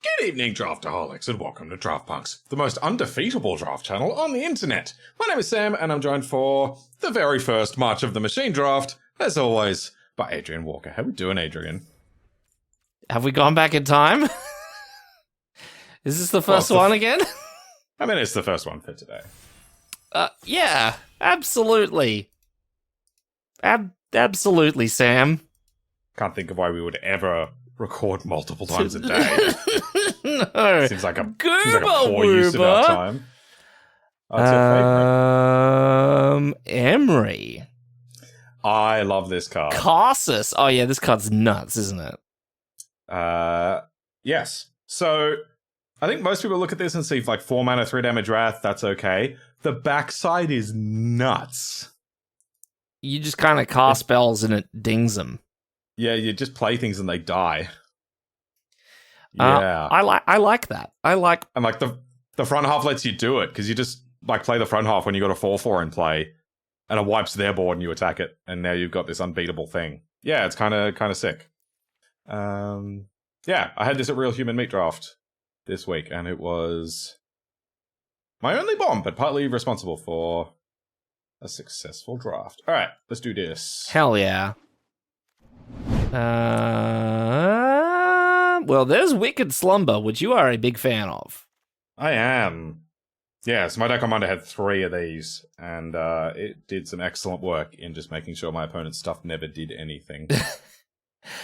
Good evening, Draftaholics, and welcome to Draft Punks, the most undefeatable draft channel on the internet. My name is Sam, and I'm joined for the very first March of the Machine draft, as always, by Adrian Walker. How we doing, Adrian? Have we gone back in time? Is this the first one again? I mean, it's the first one for today. Yeah, absolutely. Absolutely, Sam. Can't think of why we would ever record multiple times a day. No. Seems like a Gooba poor use of our time. Oh, it's your favorite. Emery. I love this card. Carsus. Oh yeah, this card's nuts, isn't it? Yes. So, I think most people look at this and see like 4 mana, 3 damage Wrath, that's okay. The backside is nuts. You just kind of cast spells and it dings them. Yeah, you just play things and they die. Yeah. I like that. And like the front half lets you do it, because you just like play the front half when you got a 4/4 in play, and it wipes their board and you attack it, and now you've got this unbeatable thing. Yeah, it's kind of sick. Yeah, I had this at Real Human Meat Draft this week, and it was my only bomb, but partly responsible for a successful draft. All right, let's do this. Hell yeah. Well, there's Wicked Slumber, which you are a big fan of. I am. Yeah, so my deck on Monday had 3 of these, and it did some excellent work in just making sure my opponent's stuff never did anything.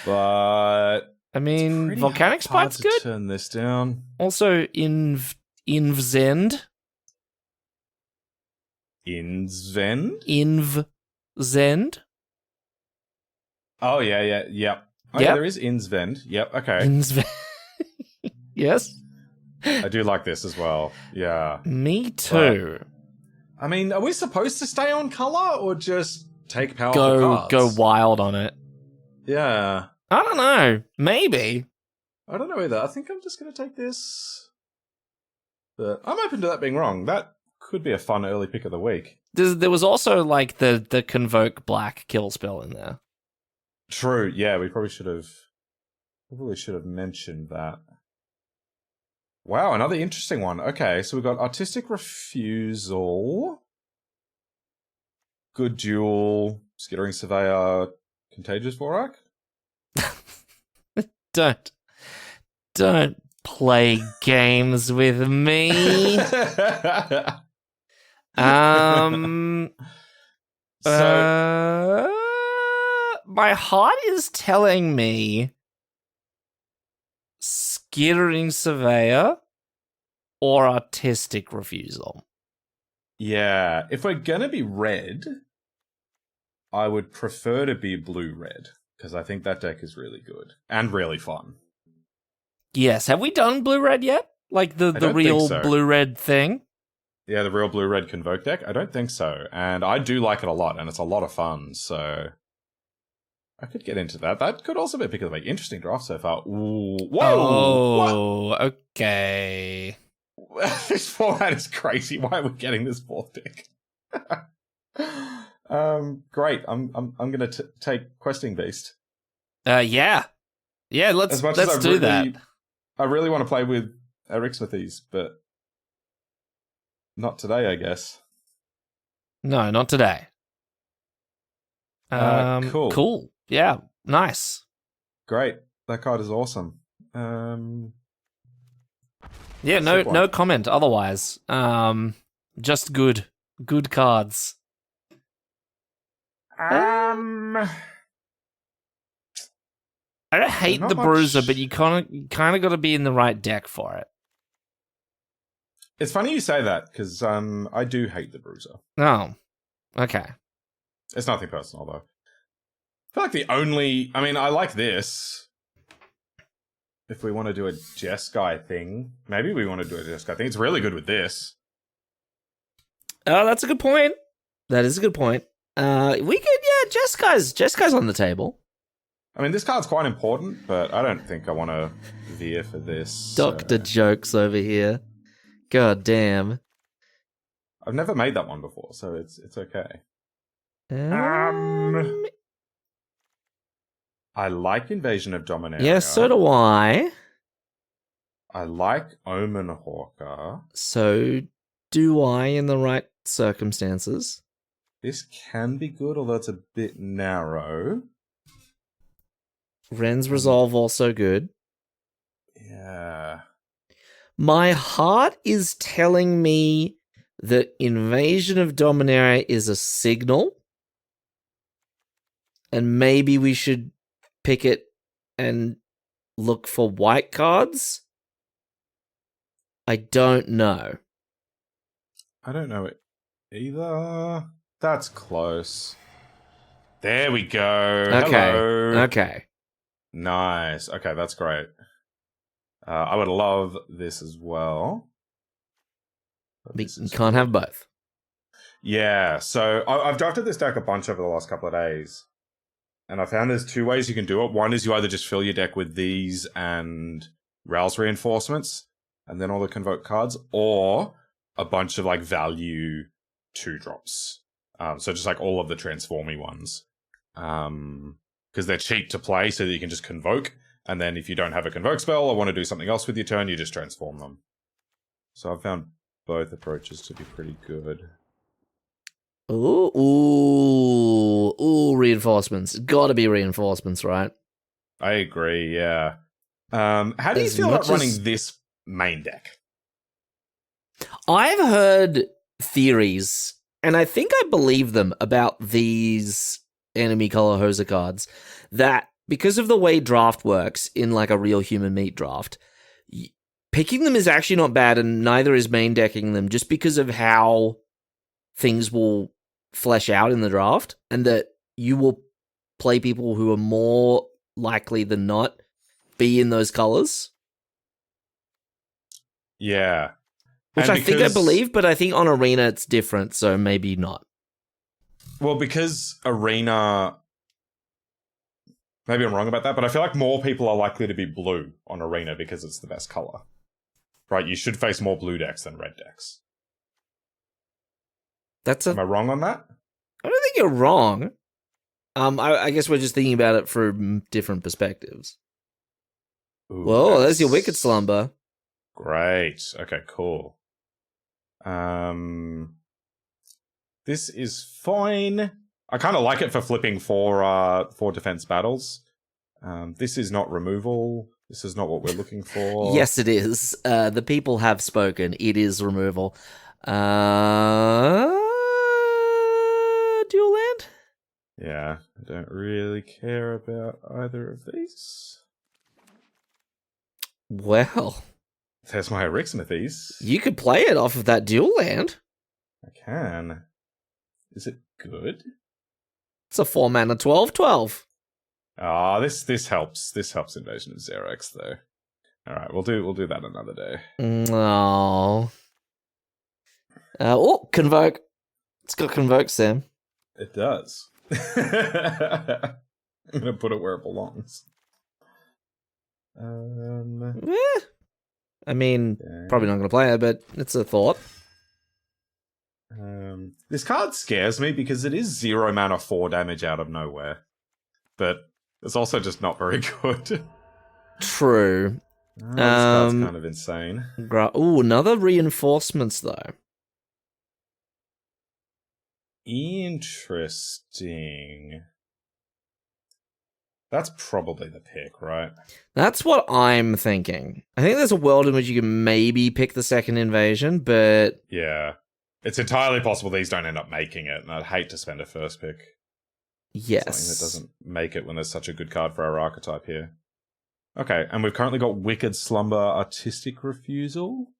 But I mean, Volcanic Spite's good. Turn this down. Also, Invzend. Inzvend? Invzend. Oh, yeah. Oh, yeah, there is Inzvend. Yep, okay. Inzvend. Yes. I do like this as well. Yeah. Me too. But, I mean, are we supposed to stay on color or just take powerful cards? Go wild on it. Yeah. I don't know. Maybe. I don't know either. I think I'm just going to take this. But I'm open to that being wrong. That could be a fun early pick of the week. There was also like the CONVOKE black kill spell in there. True. Yeah, we probably should have mentioned that. Wow, another interesting one. Okay, so we've got Artistic Refusal, Good Duel, Skittering Surveyor, Contagious Vorak. Don't play games with me. My heart is telling me Skittering Surveyor or Artistic Refusal. Yeah, if we're gonna be red, I would prefer to be blue-red, because I think that deck is really good and really fun. Yes, have we done blue-red yet? Like the real blue-red thing? Yeah, the real blue-red CONVOKE deck? I don't think so, and I do like it a lot, and it's a lot of fun, so I could get into that. That could also be a pick of the week. Interesting draft so far. Ooh. Whoa! Oh, okay. This format is crazy. Why are we getting this 4th pick? Great. I'm gonna take Questing Beast. Yeah. Let's do that. I really want to play with Eric Smithies, but not today, I guess. No, not today. Cool. Yeah, nice. Great. That card is awesome. Yeah, no comment otherwise. Just good cards. I don't hate the Bruiser, but you kind of got to be in the right deck for it. It's funny you say that, because I do hate the Bruiser. Oh, okay. It's nothing personal, though. I feel like I like this. If we want to do a Jeskai thing, maybe we want to do a Jeskai thing. It's really good with this. Oh, that's a good point. That is a good point. We could, Jeskai's on the table. I mean, this card's quite important, but I don't think I want to veer for this. Dr. Jokes over here. God damn. I've never made that one before, so it's okay. I like Invasion of Dominaria. Yeah, so do I. I like Omen Hawker. So do I in the right circumstances. This can be good, although it's a bit narrow. Ren's Resolve also good. Yeah. My heart is telling me that Invasion of Dominaria is a signal. And maybe we should pick it and look for white cards. I don't know. I don't know it either. That's close. There we go. Okay. Hello. Okay. Nice. Okay, that's great. I would love this as well. We can't have both. Yeah, so I've drafted this deck a bunch over the last couple of days. And I found there's two ways you can do it. One is you either just fill your deck with these and Rouse Reinforcements, and then all the Convoke cards, or a bunch of, like, value 2-drops. So just, like, all of the Transformy ones. Because they're cheap to play, so that you can just Convoke, and then if you don't have a Convoke spell or want to do something else with your turn, you just transform them. So I've found both approaches to be pretty good. Ooh, reinforcements. Gotta be reinforcements, right? I agree, yeah. How do you feel about running this main deck? I've heard theories, and I think I believe them about these enemy color hoser cards, that because of the way draft works in like a real human meat draft, picking them is actually not bad, and neither is main decking them, just because of how things will flesh out in the draft, and that you will play people who are more likely than not be in those colors. Yeah. Which I think I believe, but I think on Arena it's different, so maybe not. Well, because Arena... Maybe I'm wrong about that, but I feel like more people are likely to be blue on Arena because it's the best color. Right, you should face more blue decks than red decks. Am I wrong on that? I don't think you're wrong. I guess we're just thinking about it from different perspectives. Ooh, whoa, there's your Wicked Slumber. Great. Okay, cool. This is fine. I kind of like it for flipping for defense battles. This is not removal. This is not what we're looking for. Yes, it is. The people have spoken. It is removal. Dual land? Yeah, I don't really care about either of these. Well, there's my Erixmithies. You could play it off of that dual land. I can. Is it good? It's a 4-mana 12/12. Ah, this helps. This helps Invasion of Xerox, though. All right, we'll do that another day. No. Convoke. It's got Convoke, Sam. It does. I'm gonna put it where it belongs. I mean, probably not gonna play it, but it's a thought. This card scares me because it is 0 mana 4 damage out of nowhere, but it's also just not very good. True. This card's kind of insane. Another reinforcements though. Interesting. That's probably the pick, right? That's what I'm thinking. I think there's a world in which you can maybe pick the second invasion, but... Yeah. It's entirely possible these don't end up making it, and I'd hate to spend a first pick. Yes. Something that doesn't make it when there's such a good card for our archetype here. Okay, and we've currently got Wicked Slumber, Artistic Refusal.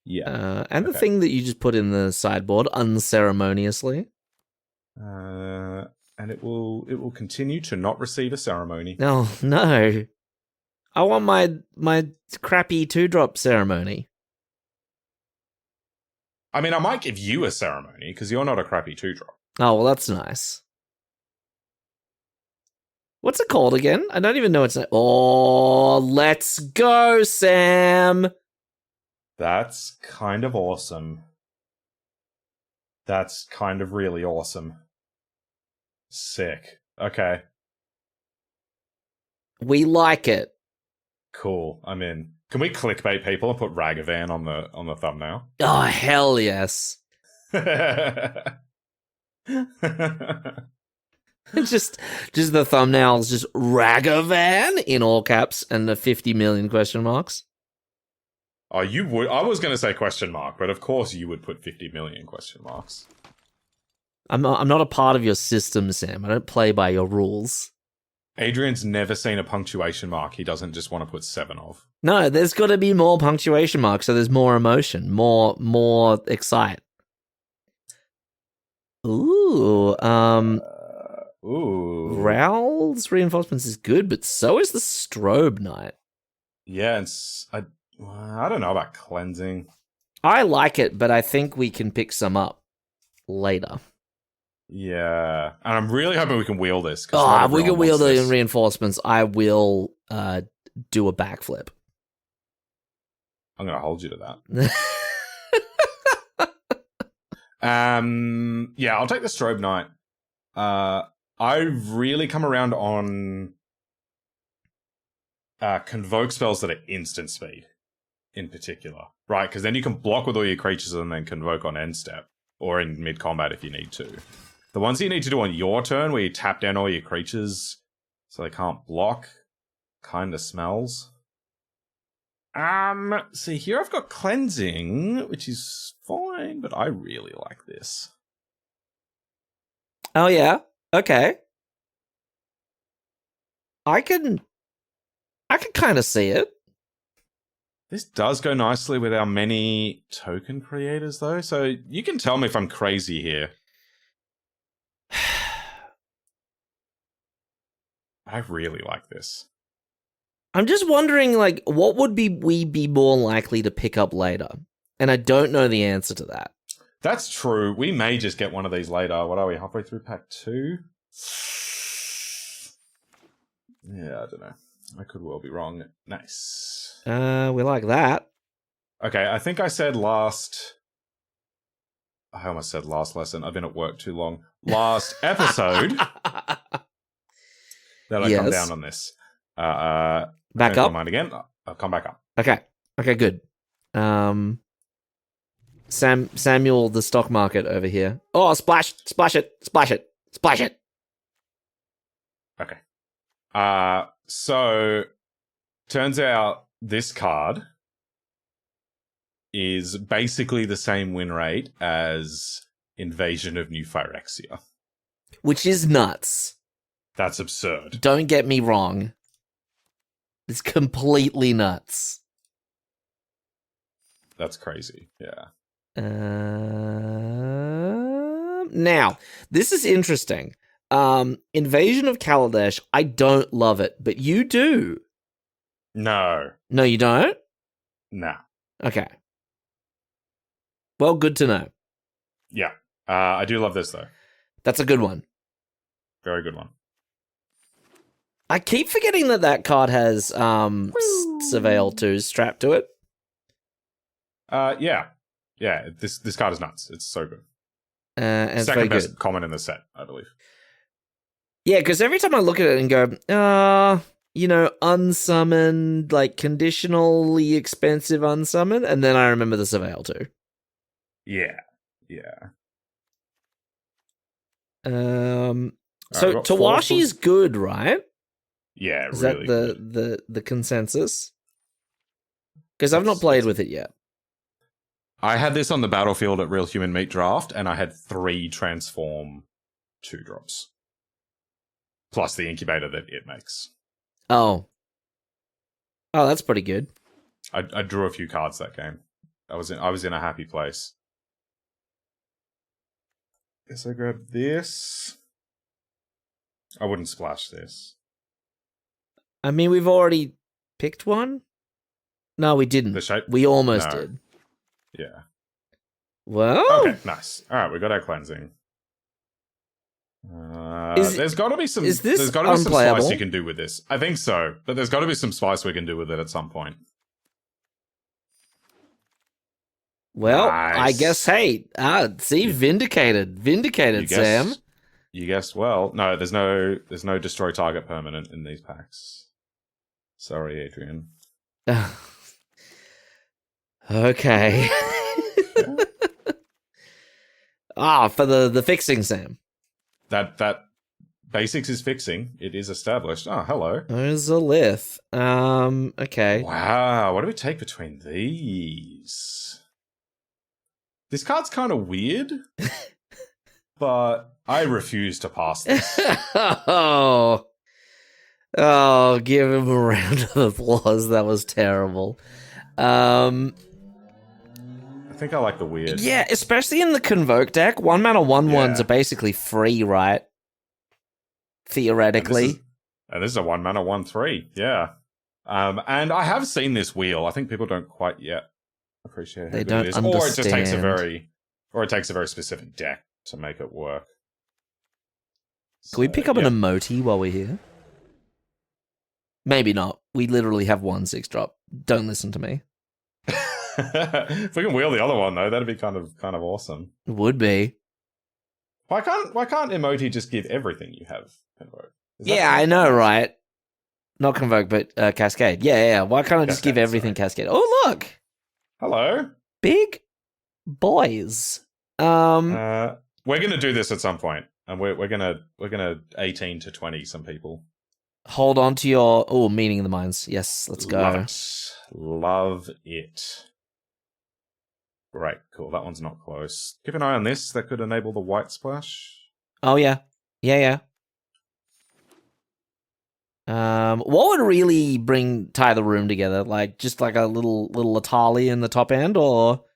Yeah. And the thing that you just put in the sideboard unceremoniously. And it will continue to not receive a ceremony. No. I want my crappy 2-drop ceremony. I mean, I might give you a ceremony, because you're not a crappy 2-drop. Oh, well, that's nice. What's it called again? I don't even know its name. Oh, let's go, Sam! That's kind of awesome. That's kind of really awesome. Sick. Okay. We like it. Cool. I'm in. Can we clickbait people and put Ragavan on the thumbnail? Oh, hell yes. just the thumbnails, just Ragavan in all caps and the 50 million question marks. Oh, you would. I was going to say question mark, but of course you would put 50 million question marks. I'm not a part of your system, Sam. I don't play by your rules. Adrian's never seen a punctuation mark he doesn't just want to put 7 of. No, there's got to be more punctuation marks, so there's more emotion, more excite. Ooh, Ooh. Raoul's reinforcements is good, but so is the Strobe Knight. Yeah, and I don't know about cleansing. I like it, but I think we can pick some up later. Yeah, and I'm really hoping we can wheel this. Oh, if we can wheel the reinforcements, I will do a backflip. I'm going to hold you to that. Yeah, I'll take the Strobe Knight. I've really come around on Convoke spells that are instant speed, in particular. Right, because then you can block with all your creatures and then Convoke on end step, or in mid-combat if you need to. The ones that you need to do on your turn, where you tap down all your creatures so they can't block, kind of smells. See, here I've got Cleansing, which is fine, but I really like this. Oh, yeah? Okay. I can kind of see it. This does go nicely with our many token creators, though, so you can tell me if I'm crazy here. I really like this. I'm just wondering, like, what would we be more likely to pick up later? And I don't know the answer to that. That's true. We may just get one of these later. What are we, halfway through pack 2? Yeah, I don't know. I could well be wrong. Nice. We like that. Okay, I think I said last... I almost said last lesson. I've been at work too long. Last episode... that I come down on this. Back up? Mind again. I'll come back up. Okay, good. Samuel, the stock market over here. Oh, splash it. Okay. So, turns out this card is basically the same win rate as Invasion of New Phyrexia. Which is nuts. That's absurd. Don't get me wrong. It's completely nuts. That's crazy. Yeah. Now, this is interesting. Invasion of Kaladesh, I don't love it, but you do. No. No, you don't? Nah. Okay. Well, good to know. Yeah. I do love this, though. That's a good one. Very good one. I keep forgetting that card has Surveil 2 strapped to it. Yeah. Yeah, this card is nuts. It's so good. And second best good. common in the set, I believe. Yeah, because every time I look at it and go, unsummoned, like conditionally expensive unsummoned, and then I remember the Surveil 2. Yeah. Yeah. So Tawashi's good, right? Yeah, is really that the consensus? Because I've not played with it yet. I had this on the battlefield at Real Human Meat Draft, and I had 3 transform 2-drops. Plus the incubator that it makes. Oh, that's pretty good. I drew a few cards that game. I was in a happy place. Guess I grabbed this. I wouldn't splash this. I mean, we've already picked one? No, we didn't. The shape? We almost did. Yeah. Well. Okay, nice. All right, we got our cleansing. There's got to be some. There's got to be some spice you can do with this. I think so, but there's got to be some spice we can do with it at some point. Well, nice. I guess. Hey, vindicated, Sam. You guessed well. No, there's no destroy target permanent in these packs. Sorry, Adrian. Okay. For the fixing, Sam. That basics is fixing. It is established. Oh, hello. There's a lith. Okay. Wow, what do we take between these? This card's kind of weird, but I refuse to pass this. Oh, give him a round of applause. That was terrible. I think I like the weird. Yeah, especially in the Convoke deck. 1-mana 1/1s are basically free, right? Theoretically. And this is a 1-mana 1/3, yeah. And I have seen this wheel. I think people don't quite yet appreciate how They good don't it is. understand. Or it just takes a very specific deck to make it work. Can we pick up an emoji while we're here? Maybe not. We literally have 1 6-drop. Don't listen to me. If we can wheel the other one though, that'd be kind of awesome. It would be. Why can't emoji just give everything you have Convoke? Yeah, I know, right? Not Convoke, but Cascade. Yeah. Why can't I just give everything Cascade? Oh, look! Hello. Big boys. We're gonna do this at some point, and we're gonna 18 to 20 some people. Hold on to your meaning of the minds. Yes, let's go. Love it. Great, cool. That one's not close. Keep an eye on this. That could enable the white splash. Oh yeah. What would really tie the room together? Like just like a little Atali in the top end, or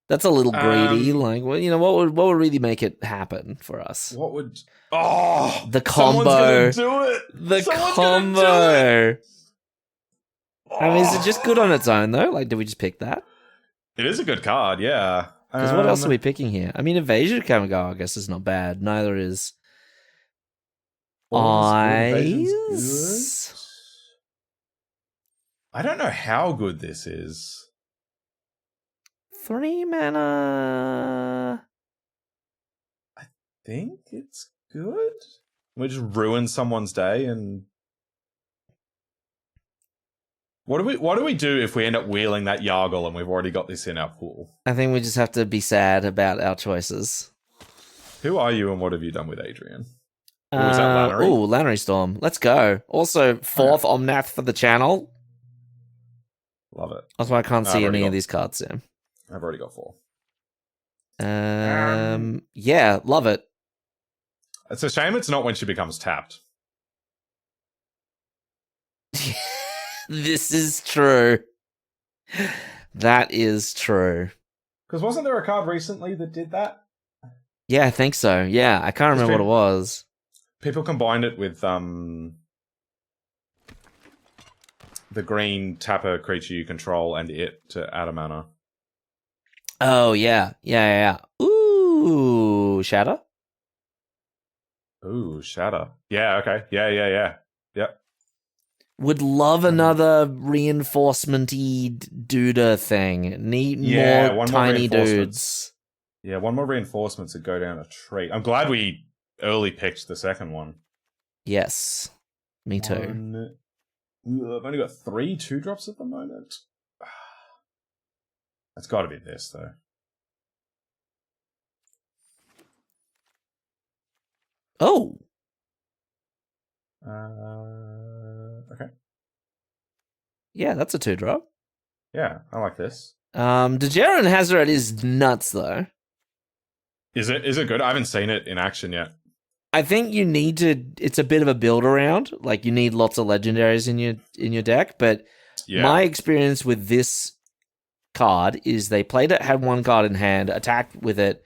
that's a little greedy. Like, well, what would really make it happen for us? What would? Oh, the combo. Someone's gonna do it. The combo. I mean, is it just good on its own though? Like, did we just pick that? It is a good card, yeah. Because what else are we picking here? I mean, Evasion Kamigawa, I guess, is not bad. Neither is Eyes. I don't know how good this is. 3 mana. I think it's good. We just ruin someone's day and... What do we do if we end up wheeling that Yargle and we've already got this in our pool? I think we just have to be sad about our choices. Who are you and what have you done with Adrian? Was that Lannery? Ooh, Lannery Storm. Let's go. Also, 4th Omnath for the channel. Love it. That's why I can't see any of these cards, Sam. I've already got 4. Yeah, love it. It's a shame it's not when she becomes tapped. This is true. That is true. Because wasn't there a card recently that did that? Yeah, I think so. Yeah, I can't remember what it was. People combined it with the green tapper creature you control and it to add a mana. Oh, yeah. Ooh, Shatter? Ooh, Shatter. Yeah, okay. Yeah. Yep. Would love another reinforcement-y duder thing. Need more tiny dudes. Yeah, one more reinforcements that go down a tree. I'm glad we early picked the second one. Yes. Me too. I've only got 3 2-drops at the moment. That's got to be this, though. Oh. Okay. Yeah, that's a 2-drop. Yeah, I like this. Dejaron Hazoret is nuts, though. Is it good? I haven't seen it in action yet. I think you need to. It's a bit of a build around. Like, you need lots of legendaries in your deck. But my experience with this card is they played it, had 1 card in hand, attacked with it,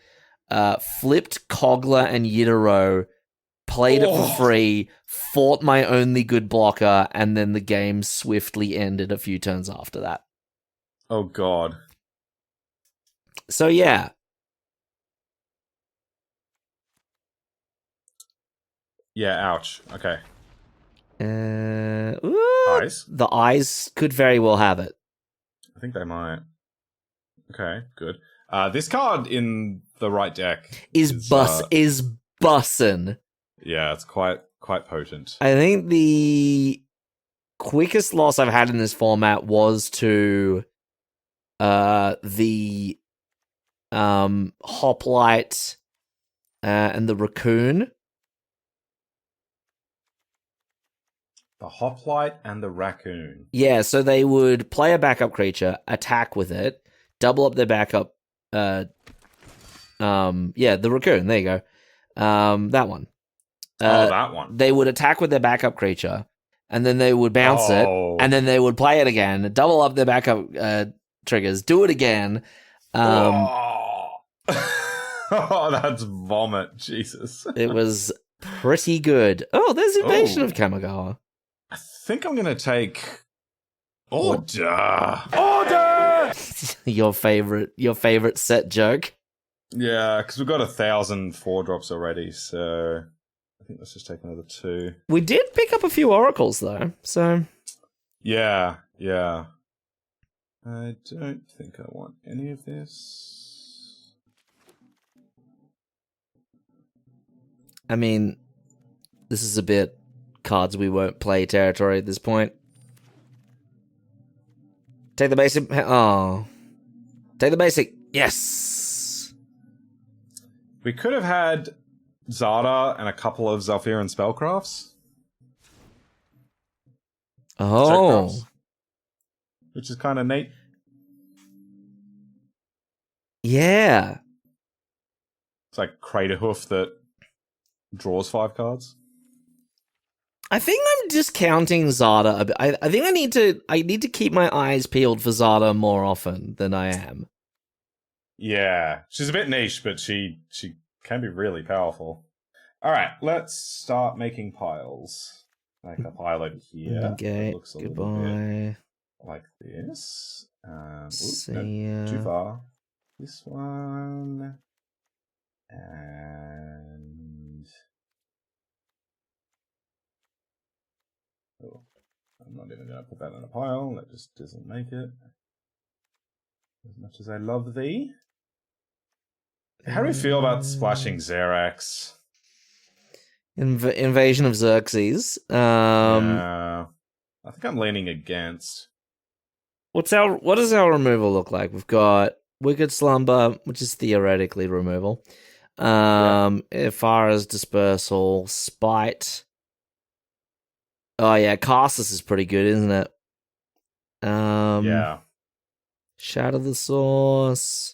flipped Kogla and Yidaro, played it for free, fought my only good blocker, and then the game swiftly ended a few turns after that. Oh, God. So, yeah. Yeah, ouch. Okay. Eyes? The eyes could very well have it. I think they might. Okay, good. This card in the right deck is bussin'. Yeah, it's quite potent. I think the quickest loss I've had in this format was to the hoplite, and the raccoon. The hoplite and the raccoon. Yeah, so they would play a backup creature, attack with it, double up their backup. The raccoon. There you go. That one. That one. They would attack with their backup creature, and then they would bounce it, and then they would play it again, double up their backup triggers, do it again. Oh, that's vomit. Jesus. It was pretty good. Oh, there's Invasion of Kamigawa. I think I'm going to take Order. Order! your favorite set joke. Yeah, because we've got 1,000 4-drops already, so I think let's just take another 2. We did pick up a few oracles, though, so... Yeah. I don't think I want any of this. I mean, this is a bit cards we won't play territory at this point. Take the basic... Oh. Take the basic. Yes! We could have had Zada and a couple of Zalfiran spellcrafts. Oh. Checkcrafts, which is kind of neat. Yeah. It's like Craterhoof that draws 5 cards. I think I'm discounting Zada a bit. I think I need to keep my eyes peeled for Zada more often than I am. Yeah, she's a bit niche, but she can be really powerful. All right, let's start making piles. Make a pile over here. Okay, looks a goodbye. little bit like this. See No, ya. too far. This one. And... Oh, I'm not even going to put that in a pile. That just doesn't make it. As much as I love thee. How do we feel about splashing Xerax? Invasion of Xerxes. I think I'm leaning against. What does our removal look like? We've got Wicked Slumber, which is theoretically removal. Ifara's Dispersal, Spite. Oh yeah, Castus is pretty good, isn't it? Yeah. Shatter the Source.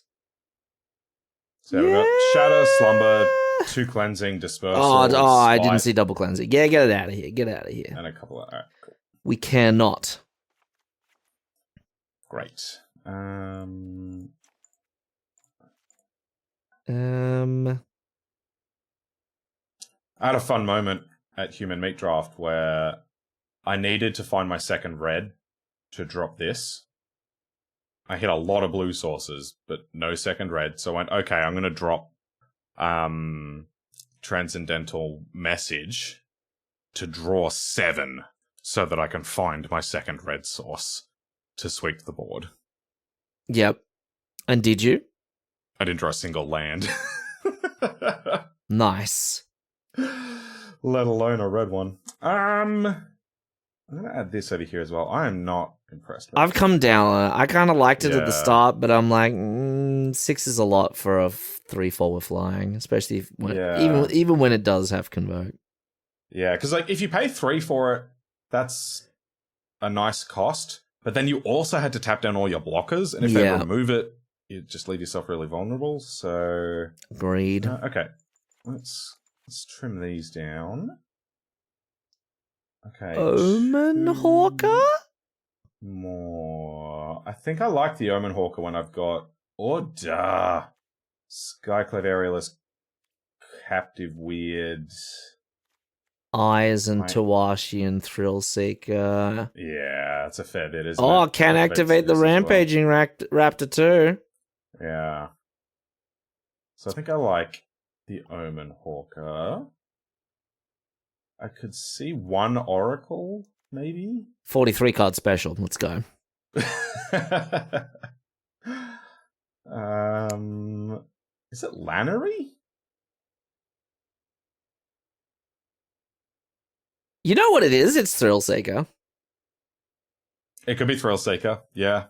So we've got Shatter, Slumber, 2 Cleansing, Dispersal. I Spite, didn't see double cleansing. Yeah, get it out of here. Get out of here. and a couple of... Alright, cool. We cannot. Great. I had a fun moment at Human Meat Draft where I needed to find my second red to drop this. I hit a lot of blue sources, but no second red. So I went, okay, I'm going to drop Transcendental Message to draw 7 so that I can find my second red source to sweep the board. Yep. And did you? I didn't draw a single land. Nice. Let alone a red one. I'm going to add this over here as well. I am not impressed. I've come down. I kind of liked it at the Yeah. start, but I'm like, 6 is a lot for a 3/4 with flying, especially even when it does have Convoke. Yeah, because like if you pay 3 for it, that's a nice cost. But then you also had to tap down all your blockers, and if they remove it, you just leave yourself really vulnerable. So Agreed. okay, let's trim these down. Okay, Omen 2 Hawker? more. I think I like the Omen Hawker when I've got Order, Skyclave Aerialist, Captive Weird. Eyes and Tawashi and Thrillseeker. Yeah, it's a fair bit, isn't it? Can activate the Rampaging Raptor too. Yeah. So I think I like the Omen Hawker. I could see 1 Oracle, maybe? 43 card special. Let's go. Is it Lannery? You know what it is? It's Thrillseeker. It could be Thrillseeker, yeah.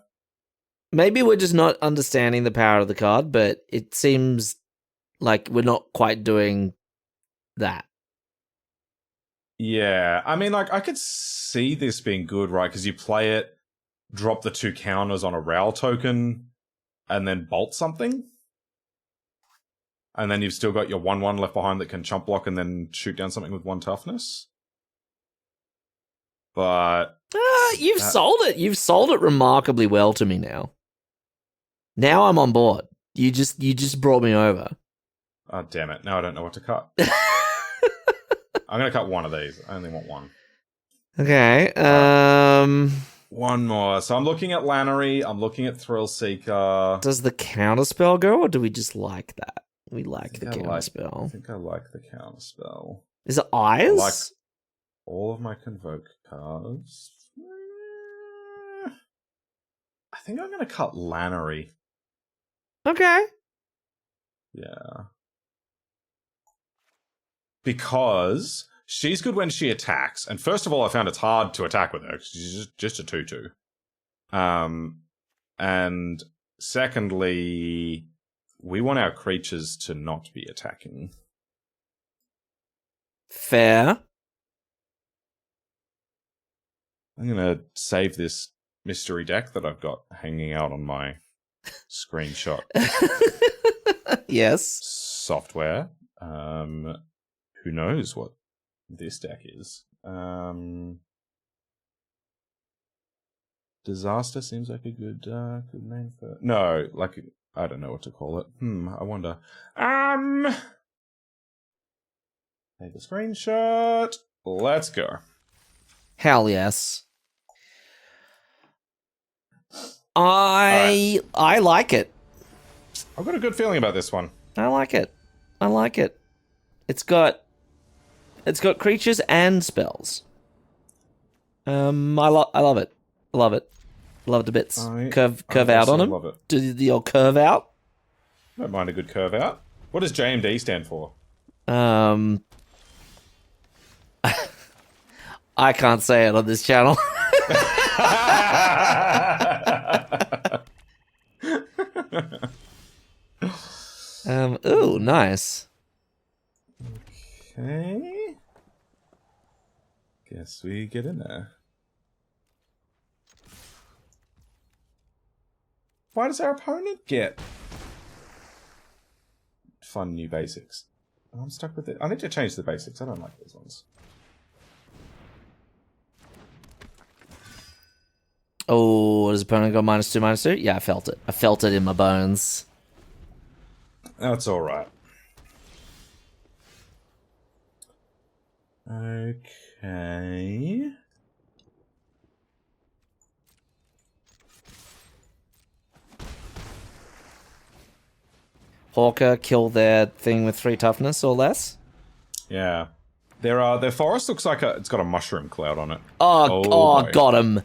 Maybe we're just not understanding the power of the card, but it seems like we're not quite doing that. Yeah, I mean, like, I could see this being good, right? Because you play it, drop the 2 counters on a Rail token, and then bolt something. And then you've still got your 1/1 left behind that can chump block and then shoot down something with 1 toughness. But You've sold it. You've sold it remarkably well to me now. Now I'm on board. You just brought me over. oh, damn it! Now I don't know what to cut. I'm gonna cut one of these. I only want one. Okay. One more. So I'm looking at Lannery. I'm looking at Thrill Seeker. Does the counterspell go, or do we just like that? We like the I counterspell. think I like the counterspell. Is it eyes? I like all of my Convoke cards. I think I'm gonna cut Lannery. Okay. Yeah. Because she's good when she attacks. And first of all, I found it's hard to attack with her because she's just a 2/2. And secondly, we want our creatures to not be attacking. Fair. I'm going to save this mystery deck that I've got hanging out on my screenshot Yes. software. Who knows what this deck is? Disaster seems like a good name for it. No, like I don't know what to call it. I wonder. Take a screenshot. Let's go. Hell yes. I like it. I've got a good feeling about this one. I like it. I like it. It's got creatures and spells. I love it. I love it. Love it to bits. Curve out on them. Love it. Do the old curve out. Don't mind a good curve out. What does JMD stand for? I can't say it on this channel. Ooh, nice. Okay. Guess we get in there. Why does our opponent get fun new basics? I'm stuck with it. I need to change the basics. I don't like those ones. Oh, does opponent go -2/-2? Yeah, I felt it. I felt it in my bones. That's alright. Okay. Hawker kill their thing with 3 toughness or less. Yeah. Their forest looks like it's got a mushroom cloud on it. Oh, got him.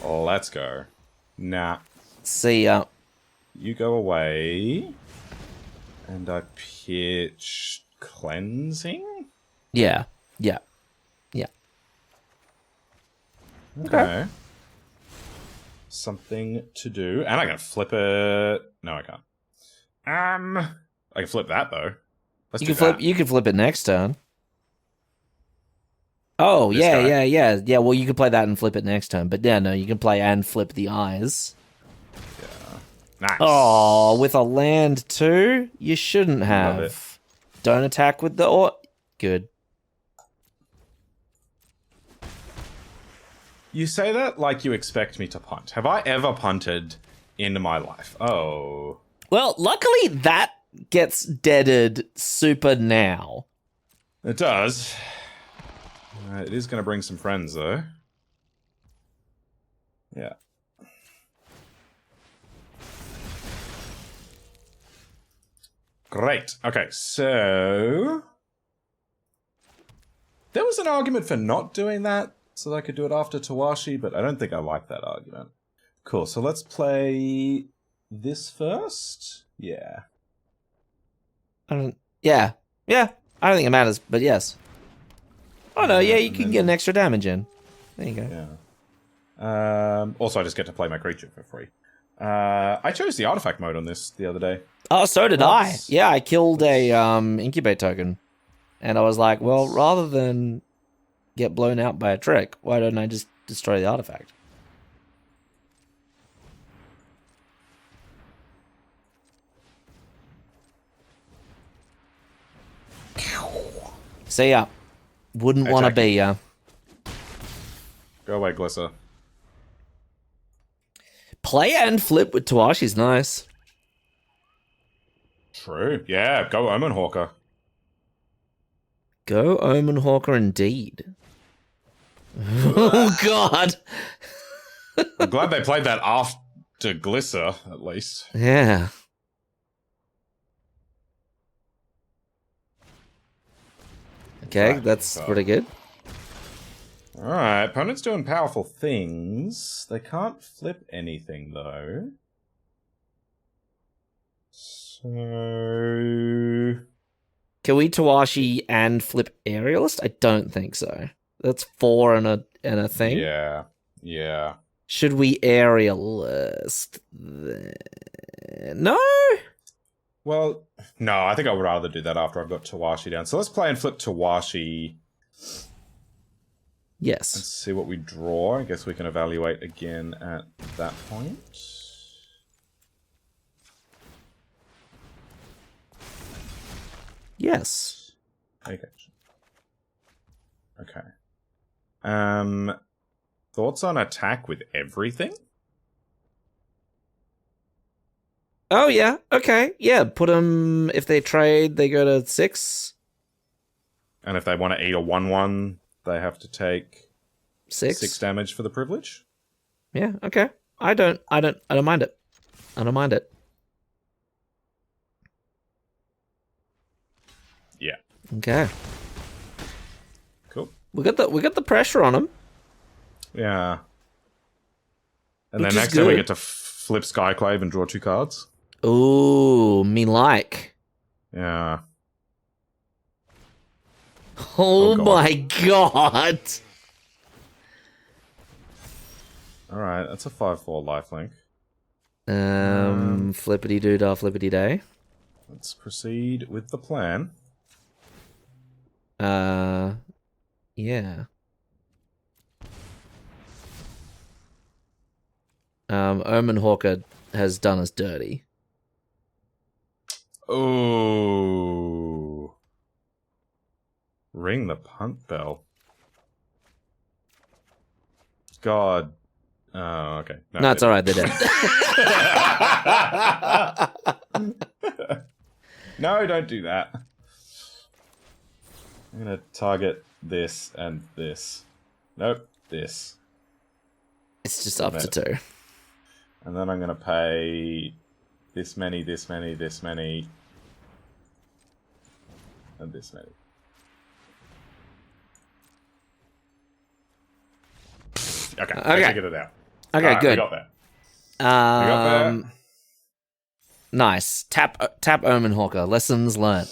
Let's go. Nah. See ya. You go away. And I pitch cleansing? Yeah. Okay. Something to do. And I can flip it. No, I can't. I can flip that though. Let's do that. You can flip it next turn. Oh, yeah. Well, you can play that and flip it next turn. But yeah, no, you can play and flip the eyes. Yeah. Nice. Oh, with a land too? You shouldn't have. Don't attack with the good. You say that like you expect me to punt. Have I ever punted in my life? Oh. Well, luckily that gets deaded super now. It does. It is going to bring some friends, though. Yeah. Great. Okay, so... There was an argument for not doing that, so that I could do it after Tawashi, but I don't think I like that argument. Cool, so let's play this first? Yeah. Yeah. I don't think it matters, but yes. Oh no, yeah, you can get an extra damage in. There you go. Yeah. Also, I just get to play my creature for free. I chose the artifact mode on this the other day. Oh, so did I. Yeah, I killed a incubate token. And I was like, well, rather than get blown out by a trick, why don't I just destroy the artifact? See ya. Wouldn't want to be ya. Go away, Glisser. Play and flip with Tawashi's nice. True. Yeah, go Omen Hawker. Go Omen Hawker indeed. Oh, God. I'm glad they played that after Glisser, at least. Yeah. Okay, that's pretty good. Alright, opponent's doing powerful things. They can't flip anything, though. So... Can we Tawashi and flip Aerialist? I don't think so. That's 4 and a thing. Yeah, yeah. Should we Aerialist? No? Well, no, I think I would rather do that after I've got Tawashi down. So let's play and flip Tawashi. Yes. Let's see what we draw. I guess we can evaluate again at that point. Yes. Okay. Okay. Thoughts on attack with everything? Oh, yeah. Okay. Yeah, put them... If they trade, they go to 6. And if they want to eat a 1/1, they have to take 6 damage for the privilege? Yeah, okay. I don't mind it. I don't mind it. Yeah. Okay. Cool. We got the pressure on them. Yeah. And Which then is next time we good. get to flip Skyclave and draw 2 cards. Ooh, me like. Yeah. Oh, God. my God. Alright, that's a 5/4 lifelink. Flippity doodah, flippity day. Let's proceed with the plan. Yeah. Omen Hawker has done us dirty. Oh. Ring the punt bell. God. Oh, okay. No, it's alright, they're dead. No, don't do that. I'm gonna target this and this. Nope, this. It's just up to 2. And then I'm gonna pay this many, this many, this many, and this many. Okay, I figured it out. Okay, Alright, good. We got that. We got that. Nice. Tap Omen Hawker. Lessons learned.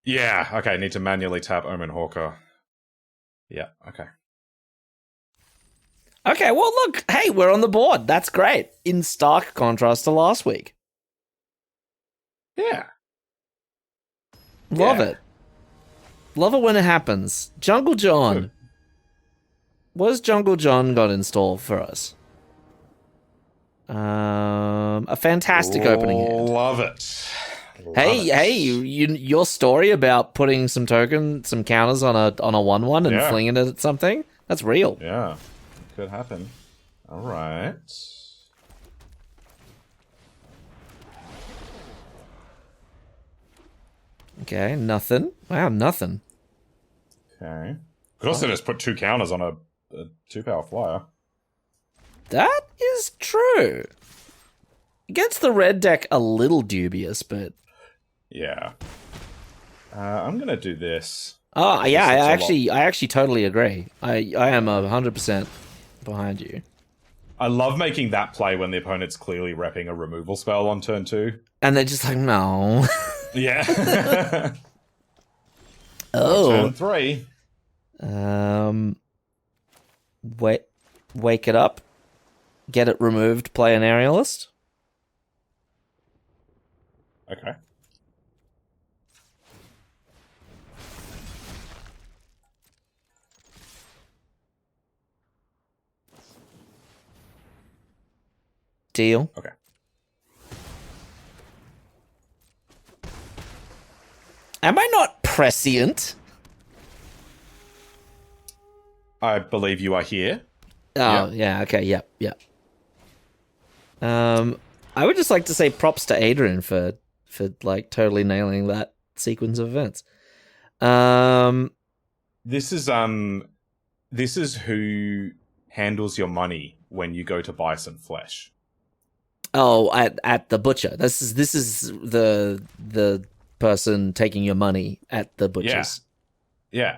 Yeah, okay, need to manually tap Omen Hawker. Yeah, okay. Okay, well, look. Hey, we're on the board. That's great. In stark contrast to last week. Yeah. Love Yeah. it. Love it when it happens. Jungle John. Good. What's Jungle John got in store for us? A fantastic opening hand. Love it. Hey, your story about putting some counters on a 1/1 and Yeah. flinging it at something? That's real. Yeah, could happen. All right. Okay, nothing. Wow, nothing. Okay. Could also just put 2 counters on a 2-power flyer. That is true. Against the red deck, a little dubious, but Yeah. I'm gonna do this. oh yeah, This looks I actually totally agree. I am 100% behind you. I love making that play when the opponent's clearly repping a removal spell on turn 2. And they're just like, no. Yeah. Oh. Turn 3. Wake it up. Get it removed. Play an aerialist. Okay. Deal. Okay. Am I not prescient? I believe you are here. Oh, yeah, okay, yep. I would just like to say props to Adrian for like totally nailing that sequence of events. This is who handles your money when you go to buy some flesh. Oh, at the butcher. This is the person taking your money at the butcher's. Yeah.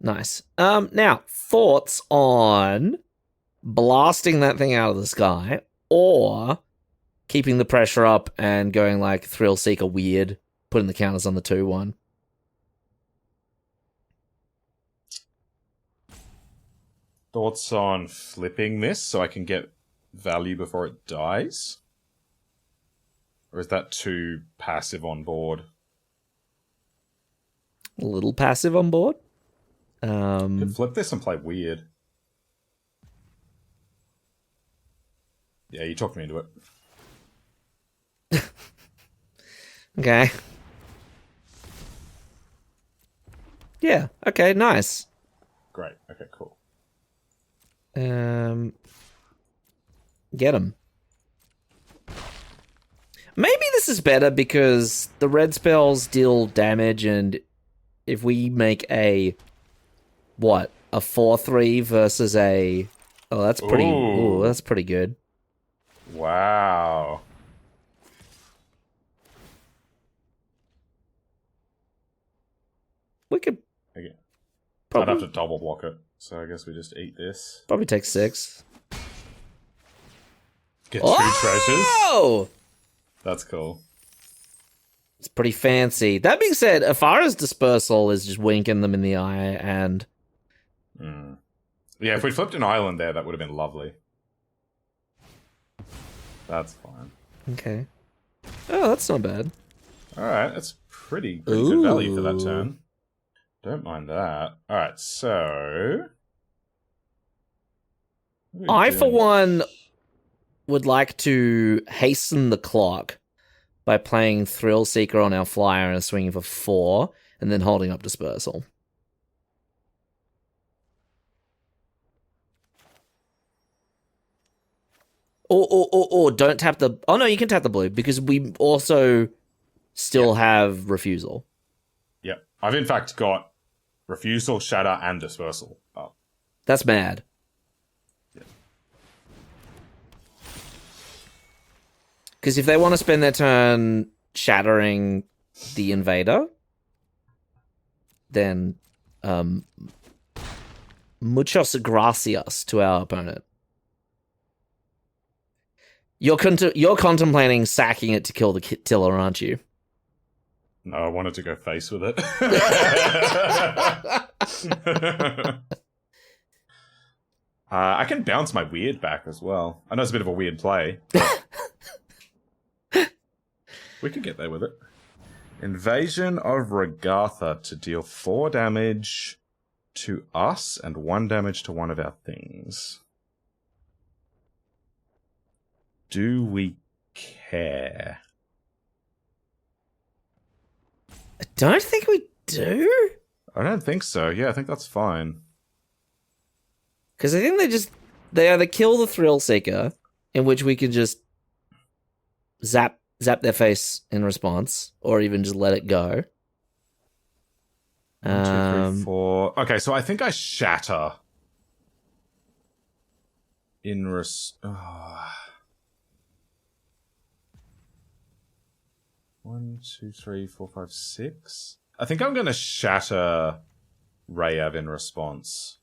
Nice. Now, thoughts on blasting that thing out of the sky or keeping the pressure up and going like Thrill Seeker weird, putting the counters on the 2-1. Thoughts on flipping this so I can get value before it dies? Or is that too passive on board? A little passive on board. Could flip this and play weird. Yeah, you talked me into it. Okay. Yeah, okay, nice. Great. Okay, cool. Get him. Maybe this is better because the red spells deal damage, and if we make a 4-3 versus a that's pretty good. Wow. We could Okay. probably I'd have to double block it, so I guess we just eat this. probably take 6. Get 2 treasures. Oh! That's cool. It's pretty fancy. That being said, Afara's Dispersal is just winking them in the eye, and Yeah, if we flipped an island there, that would have been lovely. That's fine. okay. Oh, that's not bad. Alright, that's pretty good value for that turn. Don't mind that. Alright, so... I, for one, would like to hasten the clock by playing Thrill Seeker on our flyer and swinging for 4, and then holding up Dispersal. Or don't tap the... Oh, no, you can tap the blue, because we also still have Refusal. Yep. I've in fact got Refusal, Shatter, and Dispersal up. That's mad. Because if they want to spend their turn shattering the invader, then muchos gracias to our opponent. You're contemplating sacking it to kill the Tiller, aren't you? No, I wanted to go face with it. I can bounce my weird back as well. I know it's a bit of a weird play. We could get there with it. Invasion of Regatha to deal 4 damage to us and 1 damage to one of our things. Do we care? I don't think we do. I don't think so. Yeah, I think that's fine. Because I think they either kill the Thrill Seeker, in which we can just zap their face in response, or even just let it go. 1, 2, 3, 4. Okay, so I think I shatter. Oh. 1, 2, 3, 4, 5, 6. I think I'm going to shatter Rayav in response.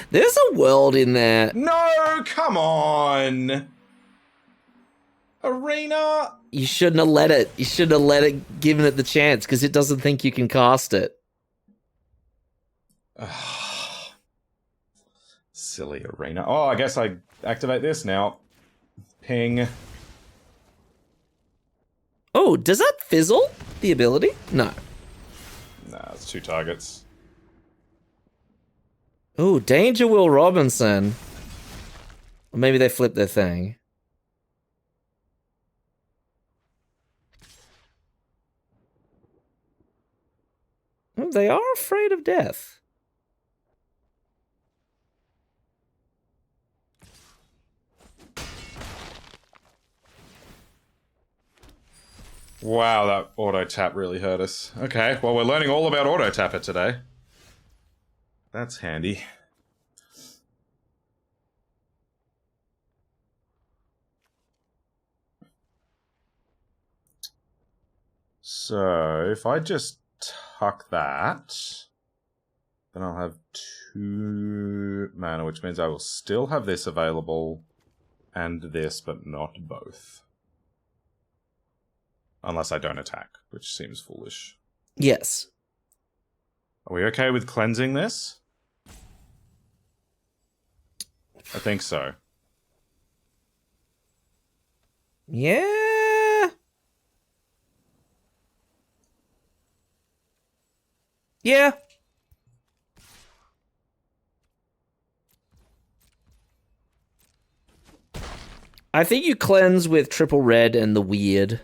There's a world in there. No, come on! Arena! You shouldn't have let it. You shouldn't have let it, given it the chance, because it doesn't think you can cast it. Silly arena. Oh, I guess I activate this now. Ping. Oh, does that fizzle the ability? No. Nah, it's 2 targets. Oh, Danger Will Robinson. Or maybe they flipped their thing. Oh, they are afraid of death. Wow, that auto tap really hurt us. Okay, well, we're learning all about auto tapper today. That's handy. So, if I just tuck that, then I'll have 2 mana, which means I will still have this available and this, but not both. Unless I don't attack, which seems foolish. Yes. Are we okay with cleansing this? I think so. Yeah. Yeah. I think you cleanse with triple red and the weird.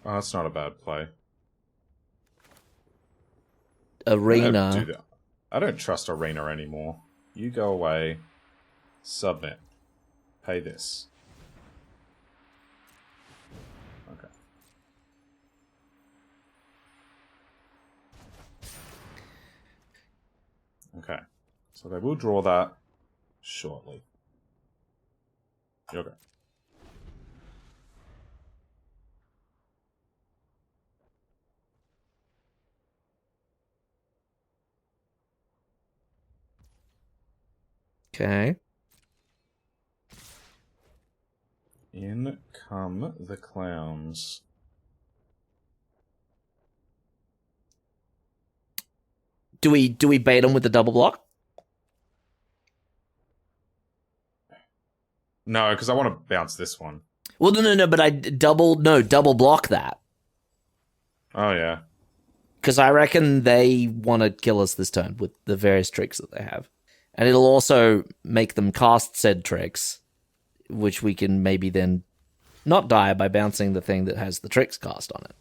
Oh, that's not a bad play. Arena. I don't trust Arena anymore. You go away. Submit. Pay this. Okay. Okay. So they will draw that shortly. Okay. Okay. In come the clowns. Do we bait them with the double block? No, because I want to bounce this one. Well, no, but I double block that. Oh, yeah. Because I reckon they want to kill us this turn with the various tricks that they have. And it'll also make them cast said tricks, which we can maybe then not die by bouncing the thing that has the tricks cast on it.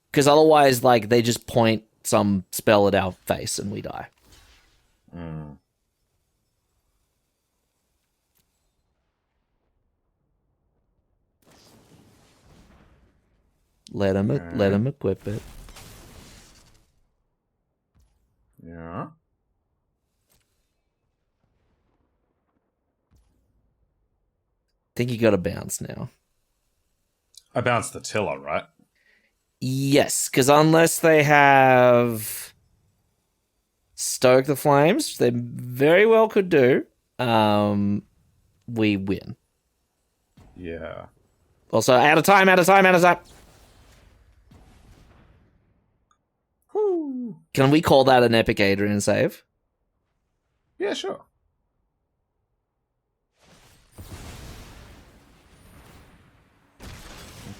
Because otherwise, like, they just point some spell at our face and we die. Let him equip it. Yeah. Think you got to bounce now. I bounced the tiller, right? Yes, because unless they have Stoke the Flames, which they very well could do, we win. Yeah. Also, out of time. Woo. Can we call that an epic Adrian save? Yeah, sure.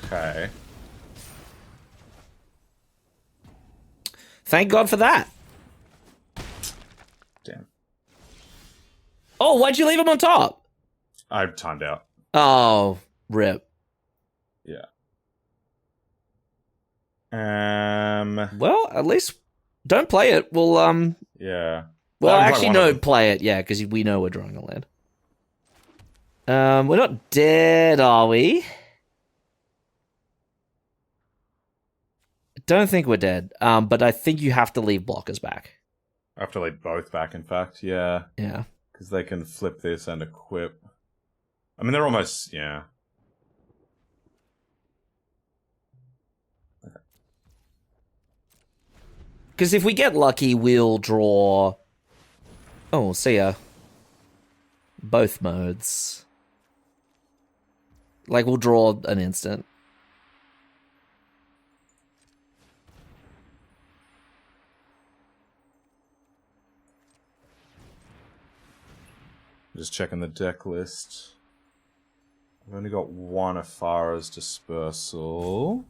Okay. Thank God for that. Damn. Oh, why'd you leave him on top? I timed out. Oh, rip. Yeah. Well, at least don't play it. We'll Yeah. Well, That was actually, like one no, of them. play it. Yeah, because we know we're drawing a land. We're not dead, are we? Don't think we're dead. But I think you have to leave blockers back. I have to leave both back, in fact. Yeah. Yeah. Because they can flip this and equip. I mean, they're almost... Yeah. Because if we get lucky, we'll draw... Oh, see ya. Both modes. Like, we'll draw an instant. Just checking the deck list. I've only got one Afara's Dispersal.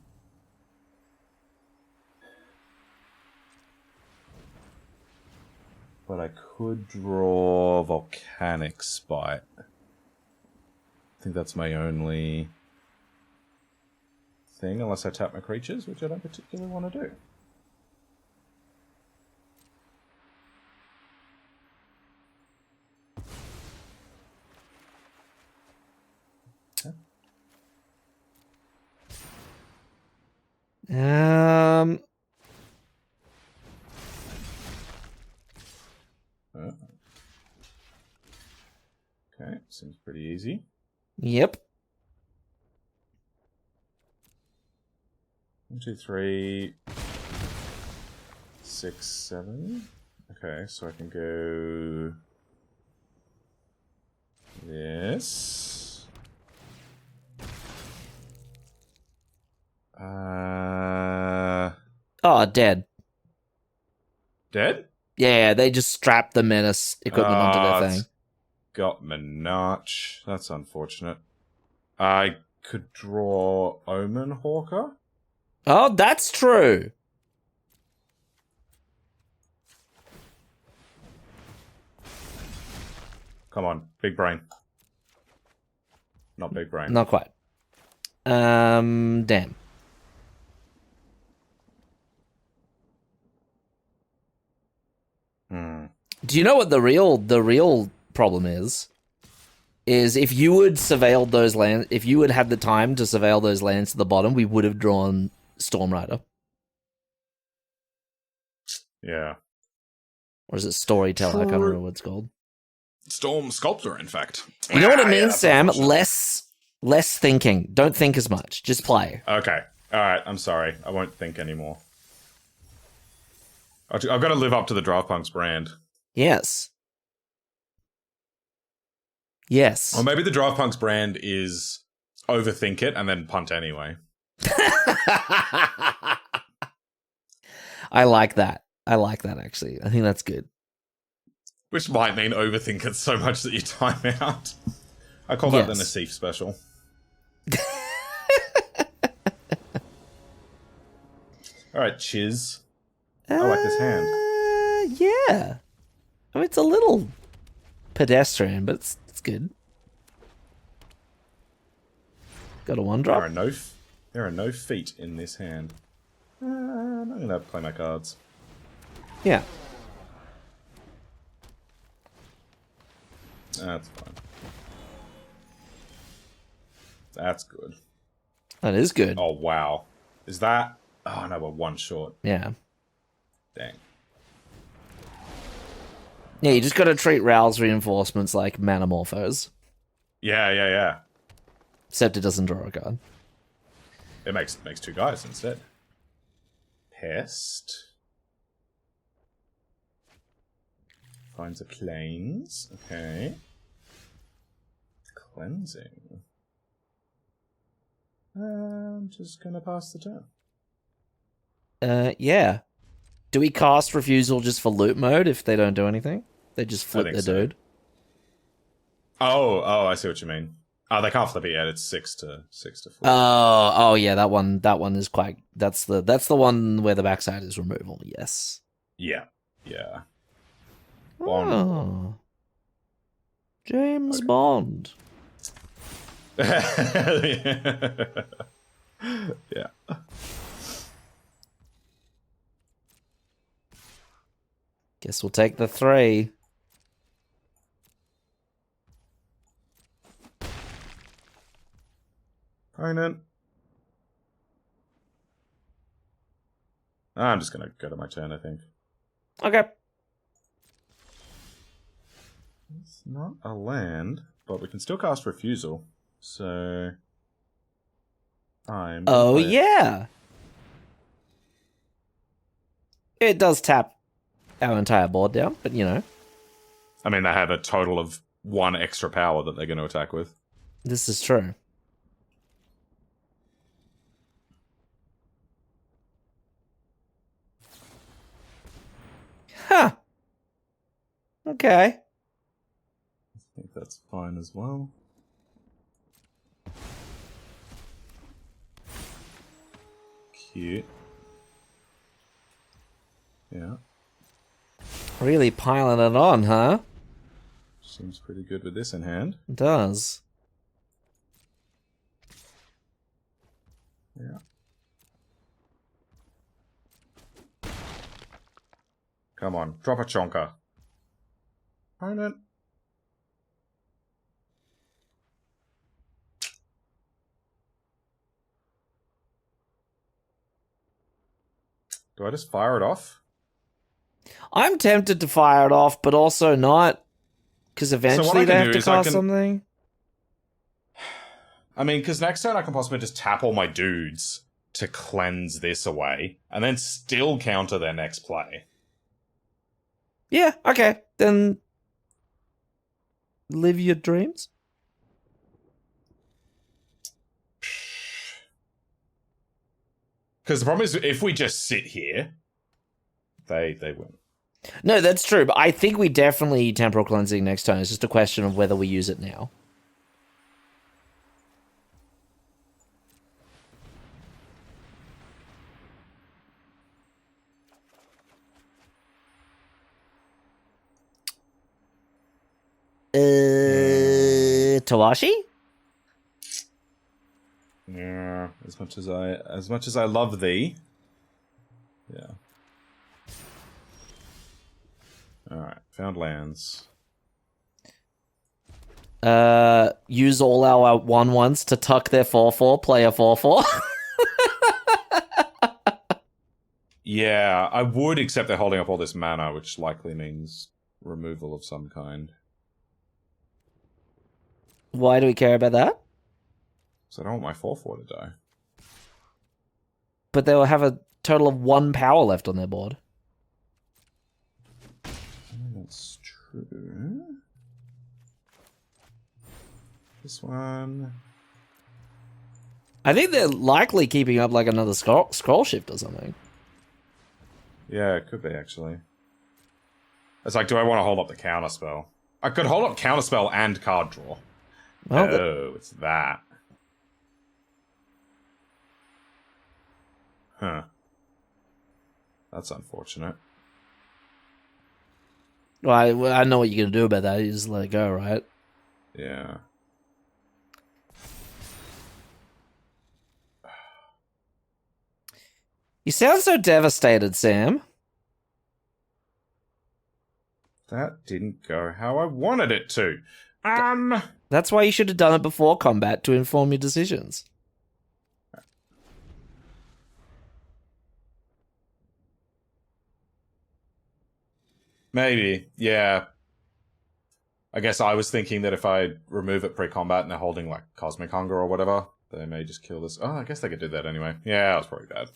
But I could draw Volcanic Spite. I think that's my only thing, unless I tap my creatures, which I don't particularly want to do. Okay, seems pretty easy. Yep. 1, 2, 3, 6, 7. Okay, so I can go this. Oh, dead. Dead? Yeah, they just strapped the menace equipment onto their thing. Got Menarch. That's unfortunate. I could draw Omen Hawker. Oh, that's true. Come on, big brain. Not big brain. Not quite. Damn. Do you know what the real problem is? Is if you would surveilled those lands, if you had had the time to surveil those lands to the bottom, we would have drawn Storm Rider. Yeah. Or is it Storyteller? I can't remember what it's called. Storm Sculptor, in fact. You know what it means, Sam? Less thinking. Don't think as much. Just play. Okay. Alright, I'm sorry. I won't think anymore. I've got to live up to the Draft Punks brand. Yes. Yes. Or maybe the Draft Punks brand is overthink it and then punt anyway. I like that. Actually. I think that's good. Which might mean overthink it so much that you time out. I call that the Nassif special. Alright, Chiz. I like this hand. Yeah. I mean, it's a little pedestrian, but it's good. Got a 1-drop. There are no feet in this hand. I'm not gonna play my cards. Yeah. That's fine. That's good. That is good. Oh, wow. Is that... Oh, no, we're one short. Yeah. Dang. Yeah, you just gotta treat Ral's reinforcements like Manamorphos. Yeah. Except it doesn't draw a card. It makes 2 guys instead. Pest. Finds a plains. Okay. Cleansing. I'm just gonna pass the turn. Yeah. Do we cast Refusal just for loot mode if they don't do anything? They just flip the dude. Oh, I see what you mean. Oh, they can't flip it yet. It's 6 to flip. Oh, yeah. That one is quite. That's the one where the backside is removal. Yes. Yeah. Bond. Oh. James Okay. Bond. Yeah. Guess we'll take the 3. Opponent. I'm just gonna go to my turn, I think. Okay. It's not a land, but we can still cast Refusal. So... Oh, yeah. It does tap our entire board down, but you know. I mean, they have a total of 1 extra power that they're going to attack with. This is true. Huh. Okay. I think that's fine as well. Cute. Yeah. Really piling it on, huh? Seems pretty good with this in hand. It does. Yeah. Come on, drop a chonker. Opponent. Do I just fire it off? I'm tempted to fire it off, but also not, because eventually they have to cast something. I mean, because next turn I can possibly just tap all my dudes to cleanse this away, and then still counter their next play. Yeah, okay. Then live your dreams. Because the problem is, if we just sit here, they win. No, that's true, but I think we definitely temporal cleansing next turn. It's just a question of whether we use it now. Tawashi? Yeah, as much as I love thee. Yeah. Alright, found lands. Use all our 1/1s to tuck their 4/4, play a 4/4. Yeah, I would, except they're holding up all this mana, which likely means removal of some kind. Why do we care about that? So I don't want my 4/4 to die. But they will have a total of 1 power left on their board. That's true. This one. I think they're likely keeping up like another scroll shift or something. Yeah, it could be, actually. It's like, do I want to hold up the counterspell? I could hold up counterspell and card draw. Well, oh, it's that. Huh. That's unfortunate. Well, I know what you're going to do about that. You just let it go, right? Yeah. You sound so devastated, Sam. That didn't go how I wanted it to. That's why you should have done it before combat to inform your decisions. Maybe, yeah. I guess I was thinking that if I remove it pre-combat and they're holding, like, Cosmic Hunger or whatever, they may just kill this. Oh, I guess they could do that anyway. Yeah, that was probably bad.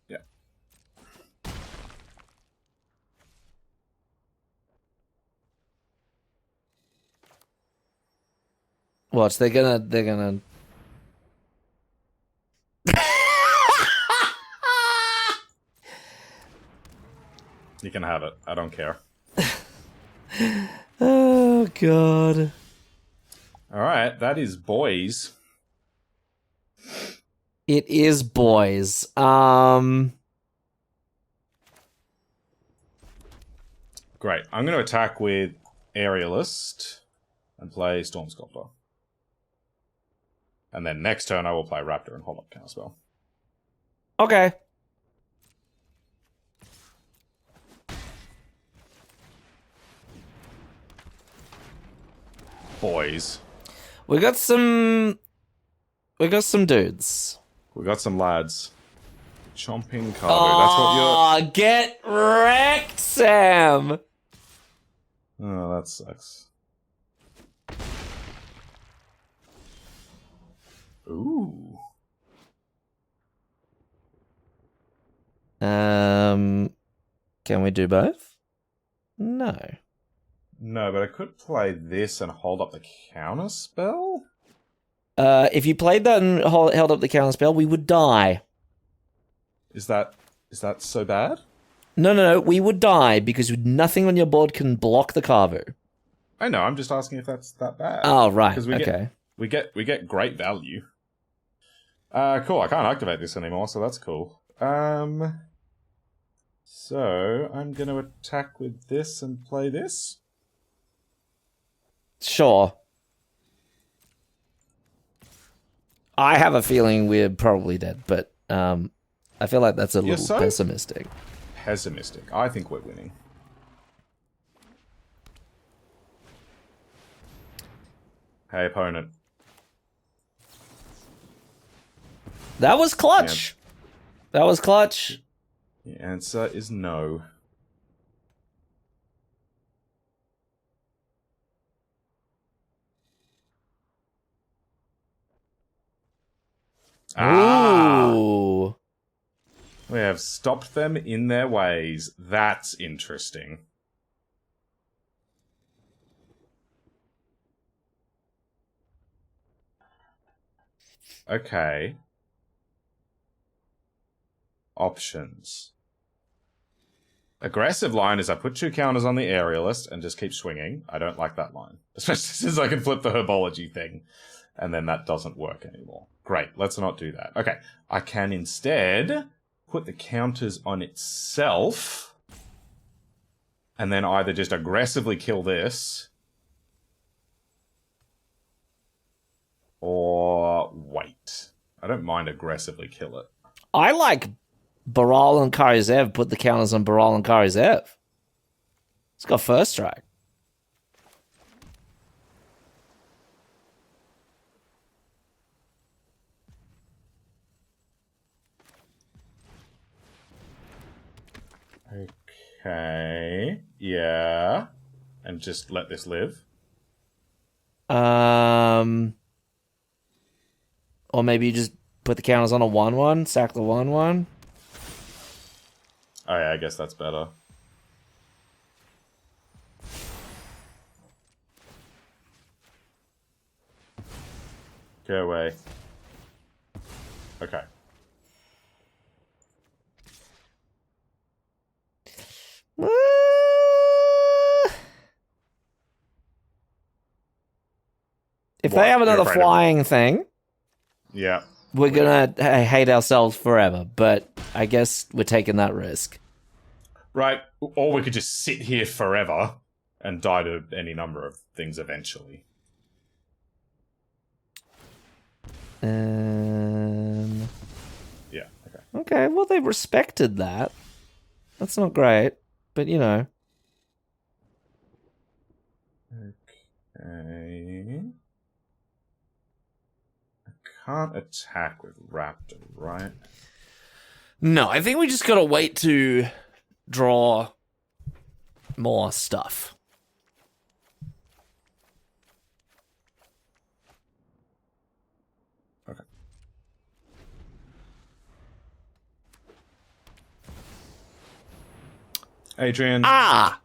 Yeah. Watch, they're gonna... You can have it. I don't care. Oh, God. Alright, that is boys. It is boys. Great. I'm going to attack with Aerialist and play Storm Sculptor. And then next turn I will play Raptor and hold up Counterspell. Okay. Boys. We got some dudes. We got some lads. Chomping Cargo. Oh, That's what get wrecked, Sam! you're... Oh, that sucks. Ooh. Can we do both? No. No, but I could play this and hold up the counter spell? If you played that and held up the counter spell, we would die. Is that so bad? No. We would die because nothing on your board can block the Carvo. I know. I'm just asking if that's that bad. Oh, right. Because we get great value. Cool. I can't activate this anymore, so that's cool. So I'm going to attack with this and play this. Sure. I have a feeling we're probably dead, but I feel like that's a little pessimistic. Pessimistic. I think we're winning. Hey, opponent. That was clutch. Yeah. That was clutch. The answer is no. Ooh. We have stopped them in their ways. That's interesting. Okay. Options. Aggressive line is I put 2 counters on the aerialist and just keep swinging. I don't like that line. Especially since I can flip the herbology thing. And then that doesn't work anymore. Great, let's not do that. Okay, I can instead put the counters on itself. And then either just aggressively kill this. Or wait. I don't mind aggressively kill it. I like Baral and Kari Zevs. Put the counters on Baral and Kari Zevs. It's got first strike. Okay. Yeah. And just let this live. Or maybe you just put the counters on a 1/1, sack the 1/1. Oh yeah, I guess that's better. Go away. Okay. If What? they have another You're afraid of flying thing, Yeah. we're gonna hate ourselves forever. But I guess we're taking that risk. Right. Or we could just sit here forever and die to any number of things eventually. Yeah, okay. Okay, well, they respected that. That's not great, but you know. Okay. I can't attack with Raptor, right? No, I think we just gotta wait to draw more stuff. Okay. Adrian. Ah!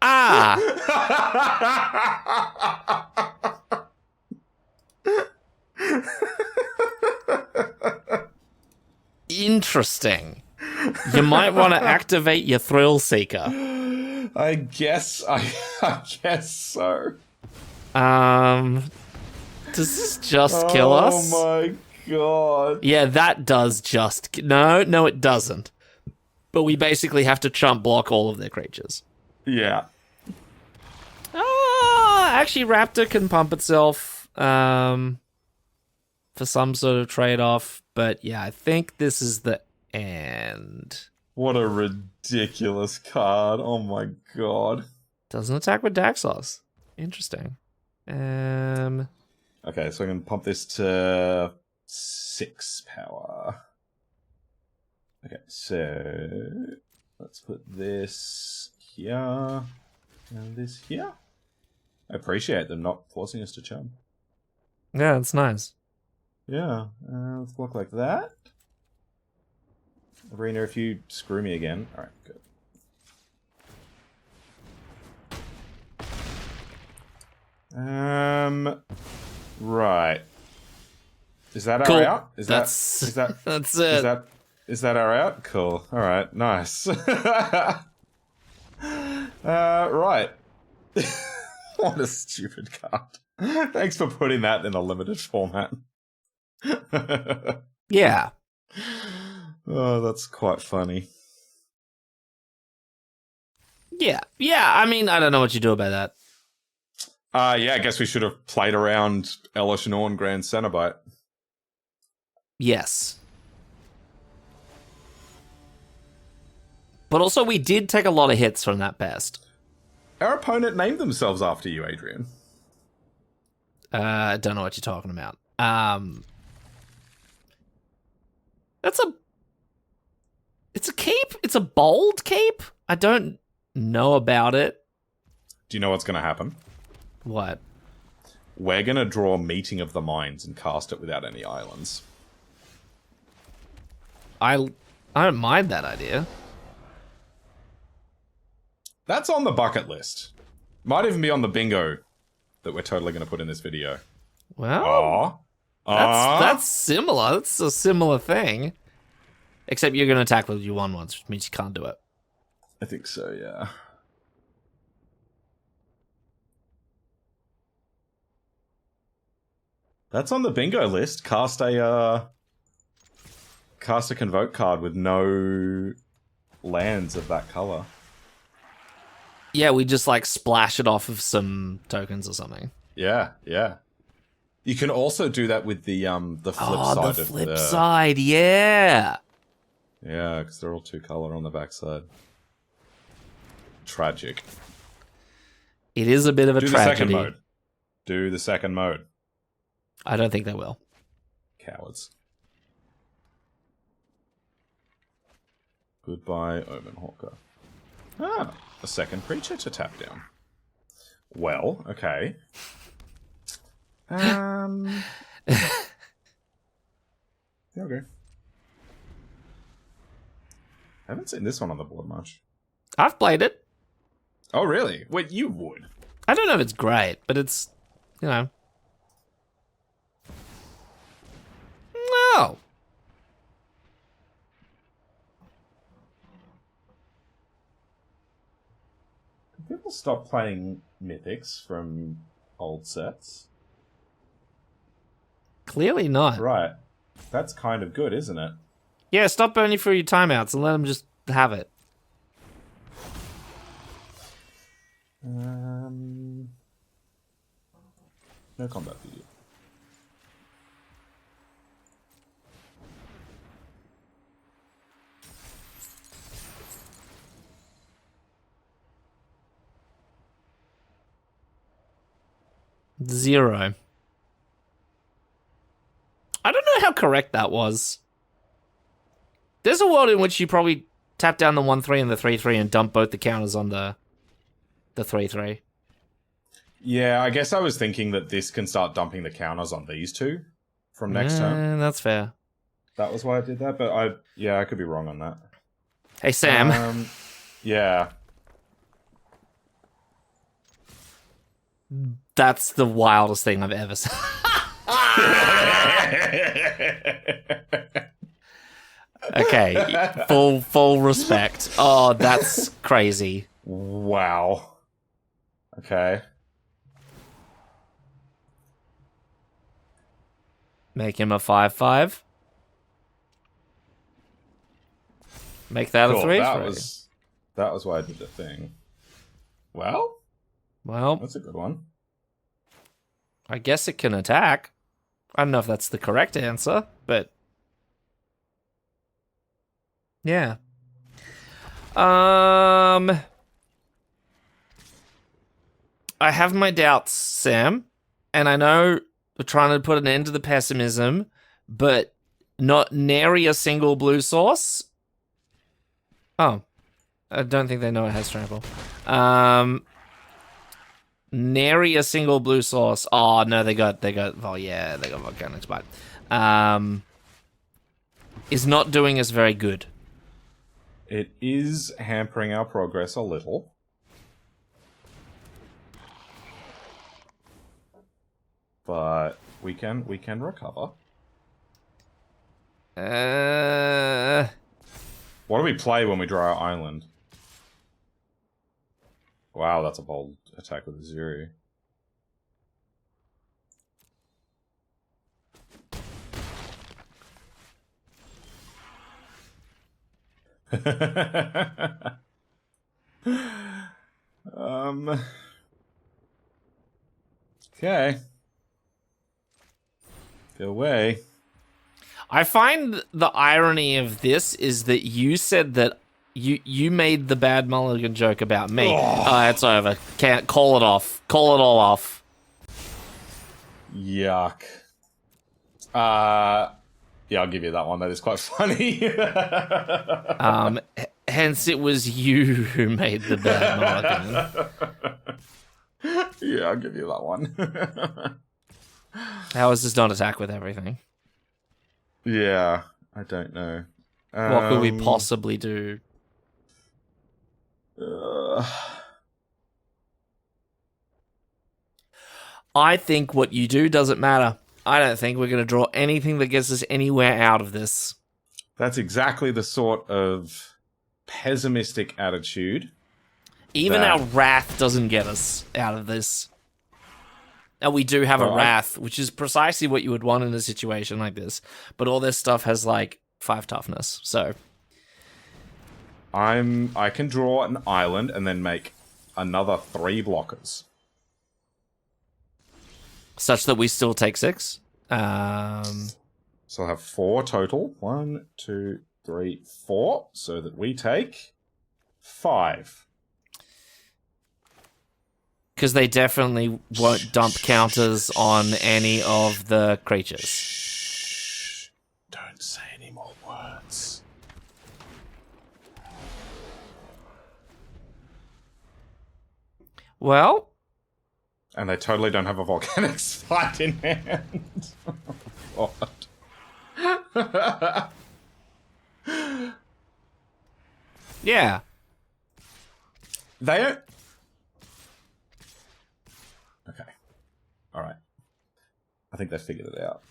Ah! Interesting. You might want to activate your Thrill Seeker. I guess so. Does this just kill us? Oh my god. Yeah, that does just... No, it doesn't. But we basically have to chump block all of their creatures. Yeah. Actually, Raptor can pump itself for some sort of trade-off. But yeah, I think this is the end. What a ridiculous card. Oh my god. Doesn't attack with Daxos. Interesting. Okay, so I can pump this to 6 power. Okay, so let's put this here and this here. I appreciate them not forcing us to chum. Yeah, it's nice. Yeah, let's block like that. Arena, if you screw me again. Alright, good. Right. Is that Cool. our out? That's it. Is that Is that our out? Cool. All right. Nice. Right. What a stupid card. Thanks for putting that in a limited format. Yeah. Oh, that's quite funny. Yeah. Yeah, I mean, I don't know what you do about that. Yeah, I guess we should have played around Elish Norn Grand Cenobite. Yes. But also, we did take a lot of hits from that pest. Our opponent named themselves after you, Adrian. I don't know what you're talking about. It's a cape? It's a bold cape? I don't know about it. Do you know what's going to happen? What? We're going to draw Meeting of the Minds and cast it without any islands. I don't mind that idea. That's on the bucket list. Might even be on the bingo that we're totally going to put in this video. Well, that's similar. That's a similar thing. Except you're going to attack with you won once, which means you can't do it. I think so, yeah. That's on the bingo list. Cast a Convoke card with no lands of that color. Yeah, we just like splash it off of some tokens or something. Yeah, yeah. You can also do that with the flip side. The flip side, yeah. Yeah, because they're all 2-color on the backside. Tragic. It is a bit of a tragedy. Do the second mode. Do the second mode. I don't think they will. Cowards. Goodbye, Omen Hawker. Ah, a second creature to tap down. Well, okay. Okay. I haven't seen this one on the board much. I've played it. Oh, really? Wait, you would? I don't know if it's great, but it's, you know. No. Can people stop playing Mythics from old sets? Clearly not. Right. That's kind of good, isn't it? Yeah, stop burning through your timeouts and let them just have it. No combat for you. Zero. I don't know how correct that was. There's a world in which you probably tap down the 1/3 and the 3/3 and dump both the counters on the 3/3. Yeah, I guess I was thinking that this can start dumping the counters on these two from next turn. That's fair. That was why I did that, but I could be wrong on that. Hey, Sam. Yeah. That's the wildest thing I've ever seen. Okay, full respect. Oh, that's crazy. Wow. Okay. Make him a 5/5. Make that Cool. a 3/3. That was why I did the thing. Well, that's a good one. I guess it can attack. I don't know if that's the correct answer, but yeah. I have my doubts, Sam, and I know we're trying to put an end to the pessimism, but not nary a single blue source. Oh, I don't think they know it has trample. Nary a single blue source. Oh no, they got volcanic spite. Is not doing us very good. It is hampering our progress a little. But we can recover. What do we play when we draw our island? Wow, that's a bold attack with a 0. Okay. Go away. I find the irony of this is that you said that you made the bad mulligan joke about me. It's over. Can't call it off. Call it all off. Yuck. Yeah, I'll give you that one. That is quite funny. Hence, it was you who made the bad mulligan. Yeah, I'll give you that one. How is this not attack with everything? Yeah, I don't know. What could we possibly do? I think what you do doesn't matter. I don't think we're going to draw anything that gets us anywhere out of this. That's exactly the sort of pessimistic attitude. Even our wrath doesn't get us out of this. And we do have a wrath, which is precisely what you would want in a situation like this. But all this stuff has like 5 toughness, so I can draw an island and then make another 3 blockers. Such that we still take 6. So I'll have 4 total. 1, 2, 3, 4. So that we take 5. Because they definitely won't dump counters on any of the creatures. Shh. Don't say any more words. Well... And they totally don't have a volcanic spite in hand. God. Yeah. They don't... Okay. Alright. I think they figured it out.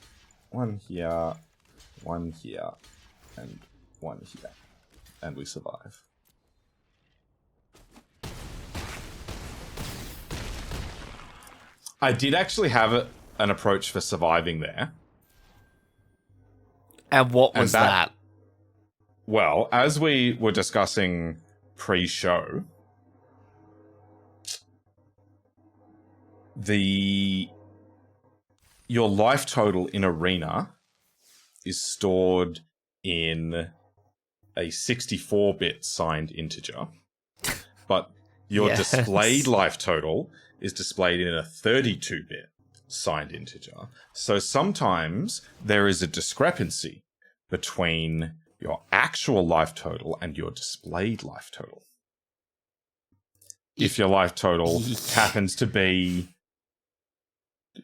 1 here, 1 here, and 1 here. And we survive. I did actually have an approach for surviving there. And what was that? Well, as we were discussing pre-show, your life total in Arena is stored in a 64-bit signed integer, but your displayed life total is displayed in a 32-bit signed integer. So sometimes there is a discrepancy between your actual life total and your displayed life total. If your life total happens to be...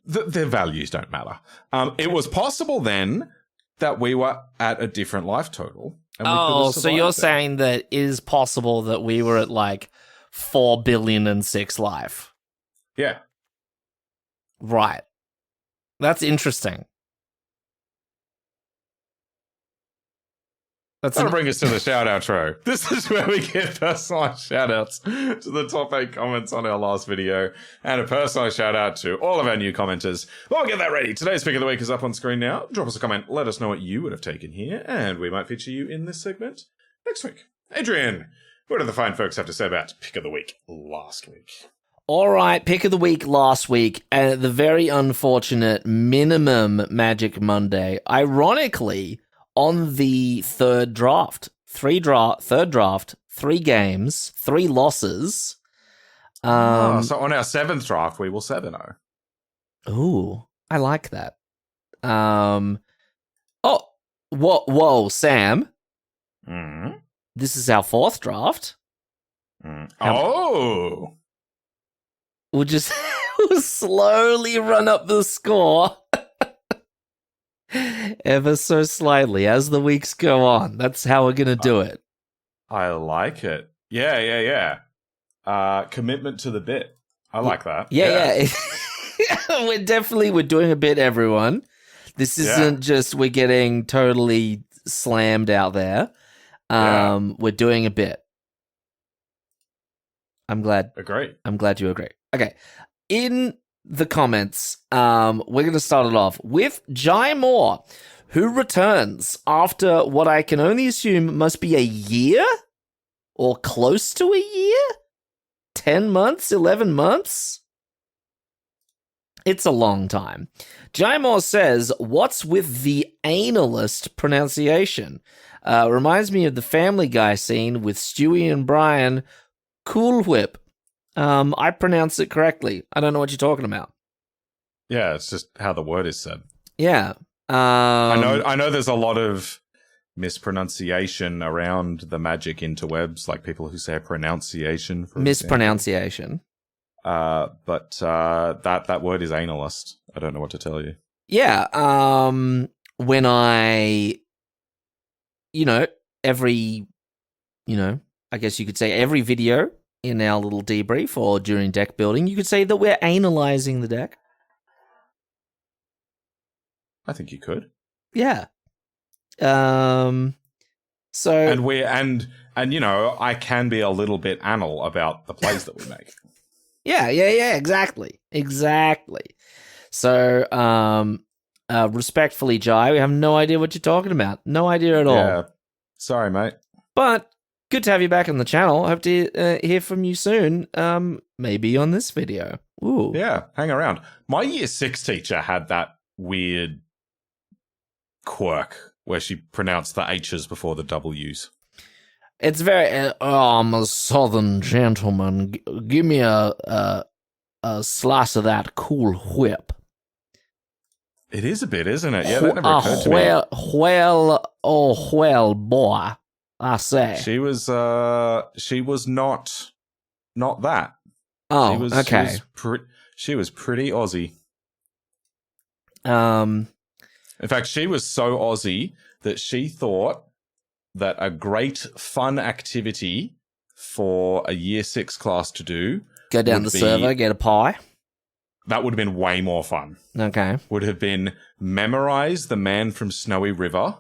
their values don't matter. It was possible then that we were at a different life total. And so you're saying that it is possible that we were at like 4,000,000,006 life. Yeah. Right. That's interesting. That'll bring us to the shout outro. This is where we get personalized shout outs to the top 8 comments on our last video and a personalized shout out to all of our new commenters. Well, get that ready. Today's pick of the week is up on screen now. Drop us a comment. Let us know what you would have taken here, and we might feature you in this segment next week. Adrian, what do the fine folks have to say about pick of the week last week? All right, pick of the week last week, and the very unfortunate minimum Magic Monday. Ironically, on the third draft, third draft, 3 games, 3 losses. So on our 7th draft, we will 7-0. Ooh, I like that. Whoa, Sam. Mm-hmm. This is our 4th draft. Oh. We'll just we'll slowly run up the score. Ever so slightly as the weeks go on. That's how we're going to do it. I like it. Yeah. Commitment to the bit. I like that. Yeah. we're doing a bit, everyone. This isn't just we're getting totally slammed out there. We're doing a bit. I'm glad you agree. Okay. In the comments, we're going to start it off with Jai Moore, who returns after what I can only assume must be a year or close to a year? 10 months? 11 months? It's a long time. Jai Moore says, what's with the analist pronunciation? Reminds me of the Family Guy scene with Stewie and Brian. Cool Whip. I pronounce it correctly. I don't know what you're talking about. Yeah, it's just how the word is said. Yeah. I know there's a lot of mispronunciation around the magic interwebs, like people who say pronunciation. For mispronunciation. But that word is analyst. I don't know what to tell you. Yeah. When I, every, I guess you could say every video in our little debrief or during deck building, you could say that we're analyzing the deck. I think you could. Yeah. So and I can be a little bit anal about the plays that we make. Yeah, exactly. So, respectfully, Jai, we have no idea what you're talking about. No idea at all. Yeah. Sorry, mate. But good to have you back on the channel. Hope to hear from you soon. Maybe on this video. Ooh. Yeah, hang around. My year 6 teacher had that weird quirk where she pronounced the H's before the W's. It's very, I'm a southern gentleman. Give me a slice of that Cool Whip. It is a bit, isn't it? Yeah, that never occurred to me. Well, boy, I say. She was not that. Oh, okay. She was pretty Aussie. In fact, she was so Aussie that she thought that a great fun activity for a year 6 class to do, go down the server, get a pie. That would have been way more fun. Okay. Would have been memorize The Man from Snowy River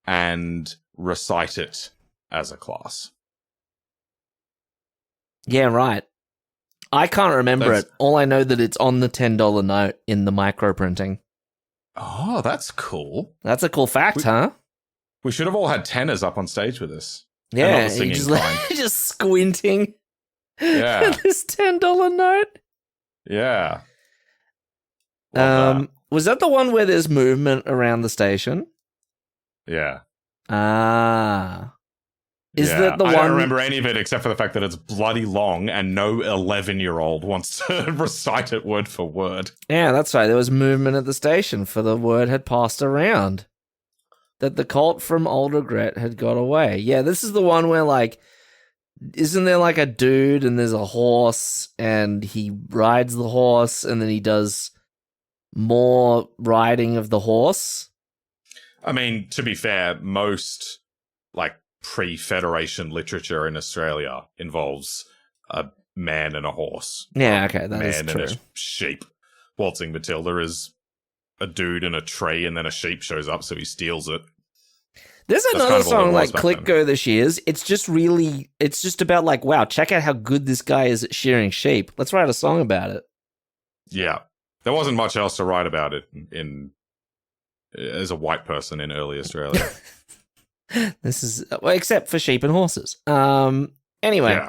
and recite it as a class. Yeah, right. I can't remember it. All I know that it's on the $10 note in the micro printing. Oh, that's cool. That's a cool fact, huh? We should have all had tenors up on stage with us. Yeah, just squinting. Yeah. At this $10 note. Yeah. Was that the one where there's movement around the station? Yeah. Is that the one? I don't remember any of it except for the fact that it's bloody long and no 11-year-old wants to recite it word for word. Yeah, that's right. There was movement at the station for the word had passed around. That the cult from Old Regret had got away. Yeah, this is the one where, isn't there a dude and there's a horse and he rides the horse and then he does more riding of the horse? I mean, to be fair, most, pre-Federation literature in Australia involves a man and a horse. Yeah, okay, that is true. Man and a sheep. Waltzing Matilda is a dude in a tree and then a sheep shows up, so he steals it. There's another song like Click Go the Shears. It's just about wow, check out how good this guy is at shearing sheep. Let's write a song about it. Yeah. There wasn't much else to write about it as a white person in early Australia. This is except for sheep and horses. Anyway.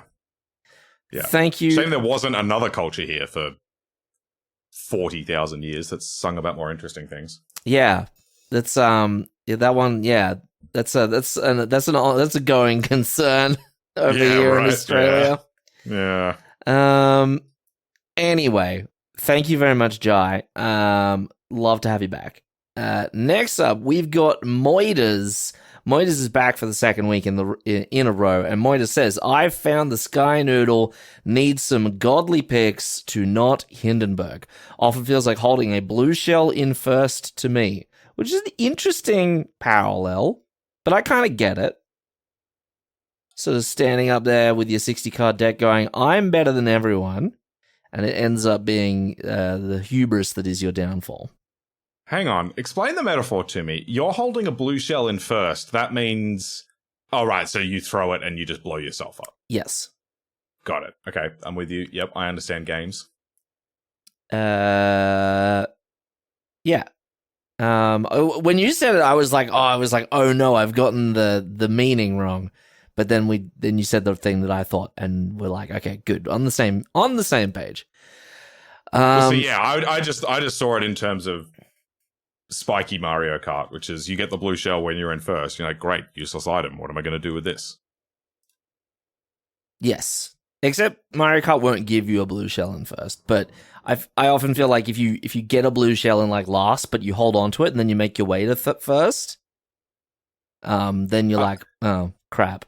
Yeah. Thank you. Shame there wasn't another culture here for 40,000 years that's sung about more interesting things. Yeah. That's that one, yeah. That's a going concern over here in Australia. Yeah. Anyway, thank you very much, Jai. Love to have you back. Next up, we've got Moidas. Moidas is back for the second week in a row, and Moidas says, "I've found the Sky Noodle needs some godly picks to not Hindenburg. Often feels like holding a blue shell in first to me," which is an interesting parallel, but I kind of get it. Sort of standing up there with your 60-card deck going, I'm better than everyone, and it ends up being the hubris that is your downfall. Hang on. Explain the metaphor to me. You're holding a blue shell in first. That means... Oh, right. So you throw it and you just blow yourself up. Yes. Got it. Okay. I'm with you. Yep. I understand games. Yeah. When you said it, I was like, oh no, I've gotten the meaning wrong. But then you said the thing that I thought, and we're like, okay, good, on the same page. So yeah, I just saw it in terms of spiky Mario Kart, which is you get the blue shell when you're in first. You're like, great, useless item. What am I going to do with this? Yes, except Mario Kart won't give you a blue shell in first, but I often feel like if you get a blue shell in like last, but you hold on to it and then you make your way to first, then you're like, oh crap.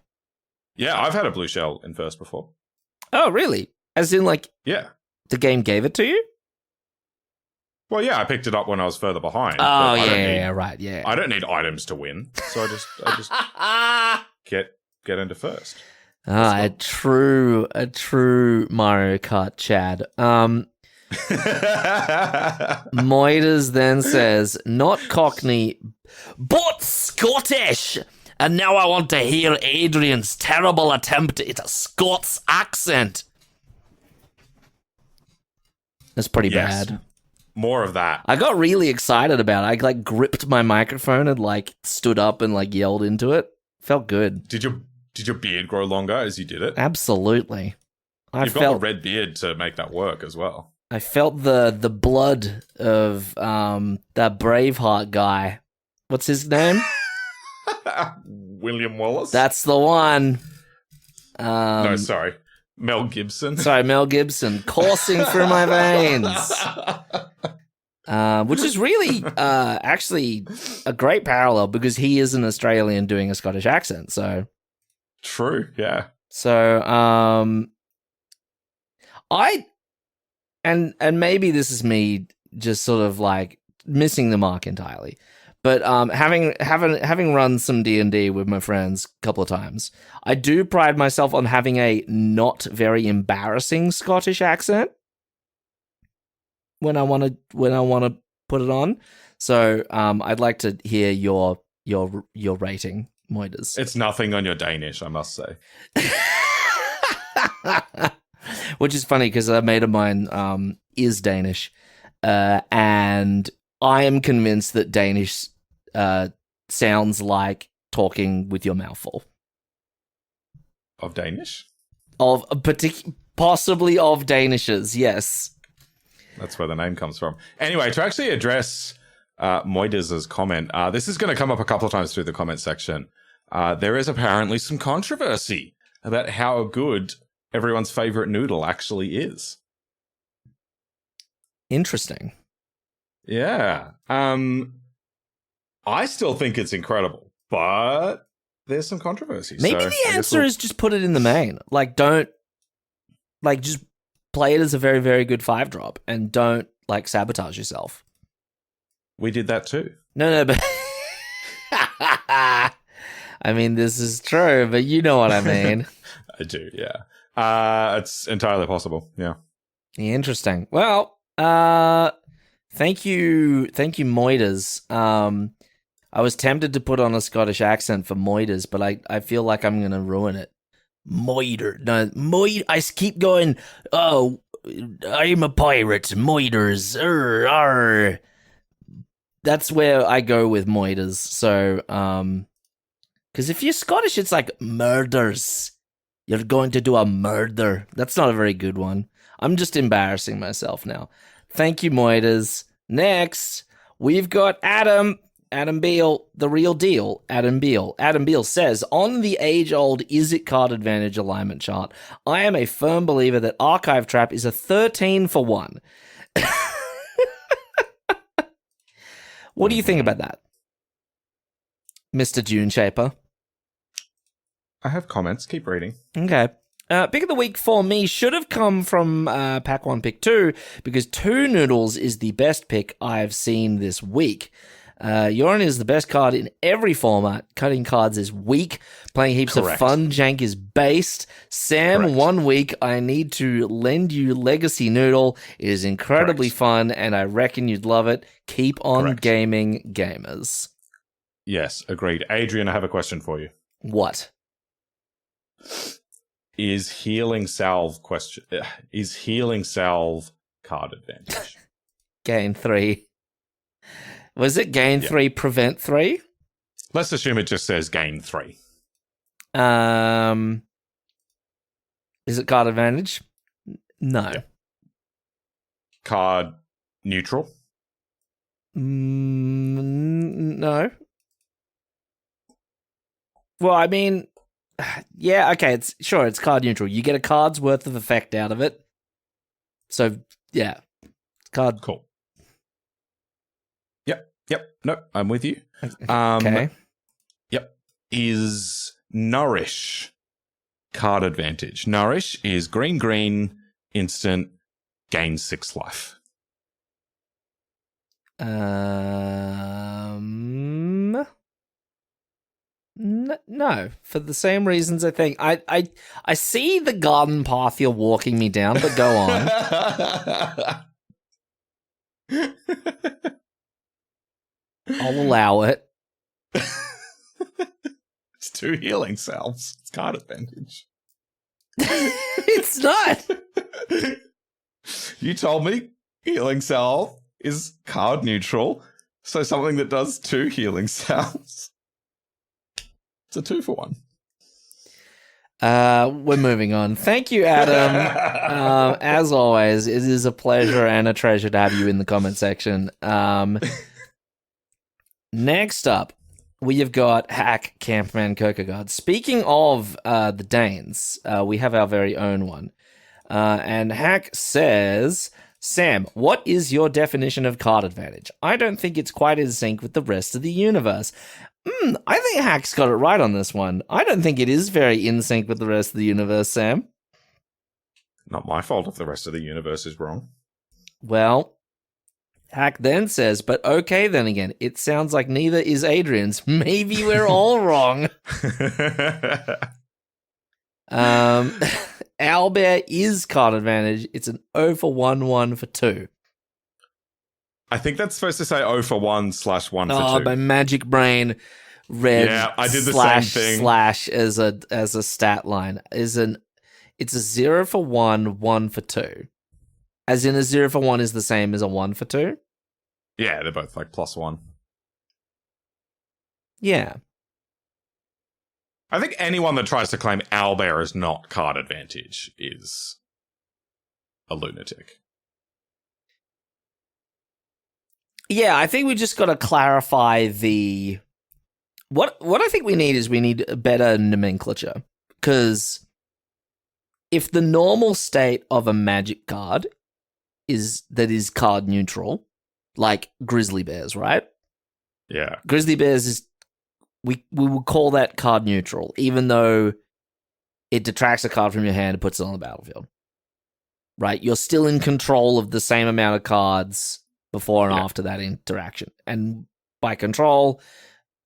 Yeah, I've had a blue shell in first before. Oh really? As in like, yeah, the game gave it to you? Well, yeah, I picked it up when I was further behind. Oh yeah, right, yeah. I don't need items to win, so I just get into first. A true Mario Kart Chad. Moiders then says, not Cockney, but Scottish. And now I want to hear Adrian's terrible attempt at a Scots accent. That's pretty bad. More of that. I got really excited about it. I like gripped my microphone and like stood up and like yelled into it. Felt good. Did your beard grow longer as you did it? Absolutely. You've got a red beard to make that work as well. I felt the blood of that Braveheart guy. What's his name? William Wallace? That's the one. No, sorry. Mel Gibson. Sorry, Mel Gibson. Coursing through my veins. Which is really actually a great parallel because he is an Australian doing a Scottish accent. So true, yeah. So and maybe this is me just sort of like missing the mark entirely. But having run some D&D with my friends a couple of times, I do pride myself on having a not very embarrassing Scottish accent when I want to put it on. So I'd like to hear your rating, Moiders. It's nothing on your Danish, I must say. Which is funny because a mate of mine is Danish, and I am convinced that Danish sounds like talking with your mouth full. Of Danish? Of possibly of Danishes, yes. That's where the name comes from. Anyway, to actually address Moiders' comment, this is going to come up a couple of times through the comment section. There is apparently some controversy about how good everyone's favorite noodle actually is. Interesting. Yeah. I still think it's incredible, but there's some controversy. Maybe so the answer is just put it in the main. Like, don't, like, just play it as a very, very good 5-drop and don't, like, sabotage yourself. We did that too. No, but I mean, this is true, but you know what I mean. I do, yeah. It's entirely possible, yeah. Interesting. Well, thank you, Moiders. I was tempted to put on a Scottish accent for Moiders, but I feel like I'm going to ruin it. I keep going, oh, I'm a pirate, Moiders, arr. That's where I go with Moiders, so, because if you're Scottish, it's like murders. You're going to do a murder. That's not a very good one. I'm just embarrassing myself now. Thank you, Moiders. Next, we've got Adam Beale, the real deal. Adam Beale says, on the age-old Is It card advantage alignment chart, I am a firm believer that Archive Trap is a 13 for 1. What do you think about that, Mr. Dune Shaper? I have comments. Keep reading. Okay. Pick of the week for me should have come from Pack 1, Pick 2, because 2 Noodles is the best pick I've seen this week. Yorin is the best card in every format. Cutting cards is weak. Playing heaps of fun jank is based. Sam, 1 week, I need to lend you Legacy Noodle. It is incredibly fun, and I reckon you'd love it. Keep on gaming, gamers. Yes, agreed. Adrian, I have a question for you. What? Is healing salve card advantage? Gain 3. Was it gain 3, prevent 3? Let's assume it just says gain 3. Is it card advantage? No. Yeah. Card neutral? No. Well, I mean, yeah, okay, it's card neutral. You get a card's worth of effect out of it. So, yeah. Card. Cool. Yep. No, I'm with you. Okay. Yep. Is Nourish card advantage? Nourish is green, instant, gain 6 life. No, for the same reasons. I think I see the garden path you're walking me down, but go on. I'll allow it. It's 2 healing salves. It's card advantage. It's not. You told me healing salve is card neutral, so something that does 2 healing salves. It's a 2 for 1. We're moving on. Thank you, Adam. As always, it is a pleasure and a treasure to have you in the comment section. Next up, we have got Hack Campman Kierkegaard. Speaking of the Danes, we have our very own one. And Hack says, Sam, what is your definition of card advantage? I don't think it's quite in sync with the rest of the universe. I think Hack's got it right on this one. I don't think it is very in sync with the rest of the universe, Sam. Not my fault if the rest of the universe is wrong. Well, Hack then says, but okay then again, it sounds like neither is Adrian's. Maybe we're all wrong. Owlbear is card advantage. It's an 0 for 1, 1 for 2. I think that's supposed to say 0 for 1 / 1 for 2. Oh, my magic brain read I did the same thing. Slash as a stat line. It's a 0 for 1, 1 for 2. As in a 0 for 1 is the same as a 1 for 2? Yeah, they're both like +1. Yeah. I think anyone that tries to claim Owlbear is not card advantage is a lunatic. Yeah, I think we just got to clarify the... What I think we need a better nomenclature. Because if the normal state of a magic card is card neutral, like Grizzly Bears, right? Yeah. Grizzly Bears is... We would call that card neutral, even though it detracts a card from your hand and puts it on the battlefield. Right? You're still in control of the same amount of cards before and after that interaction. And by control,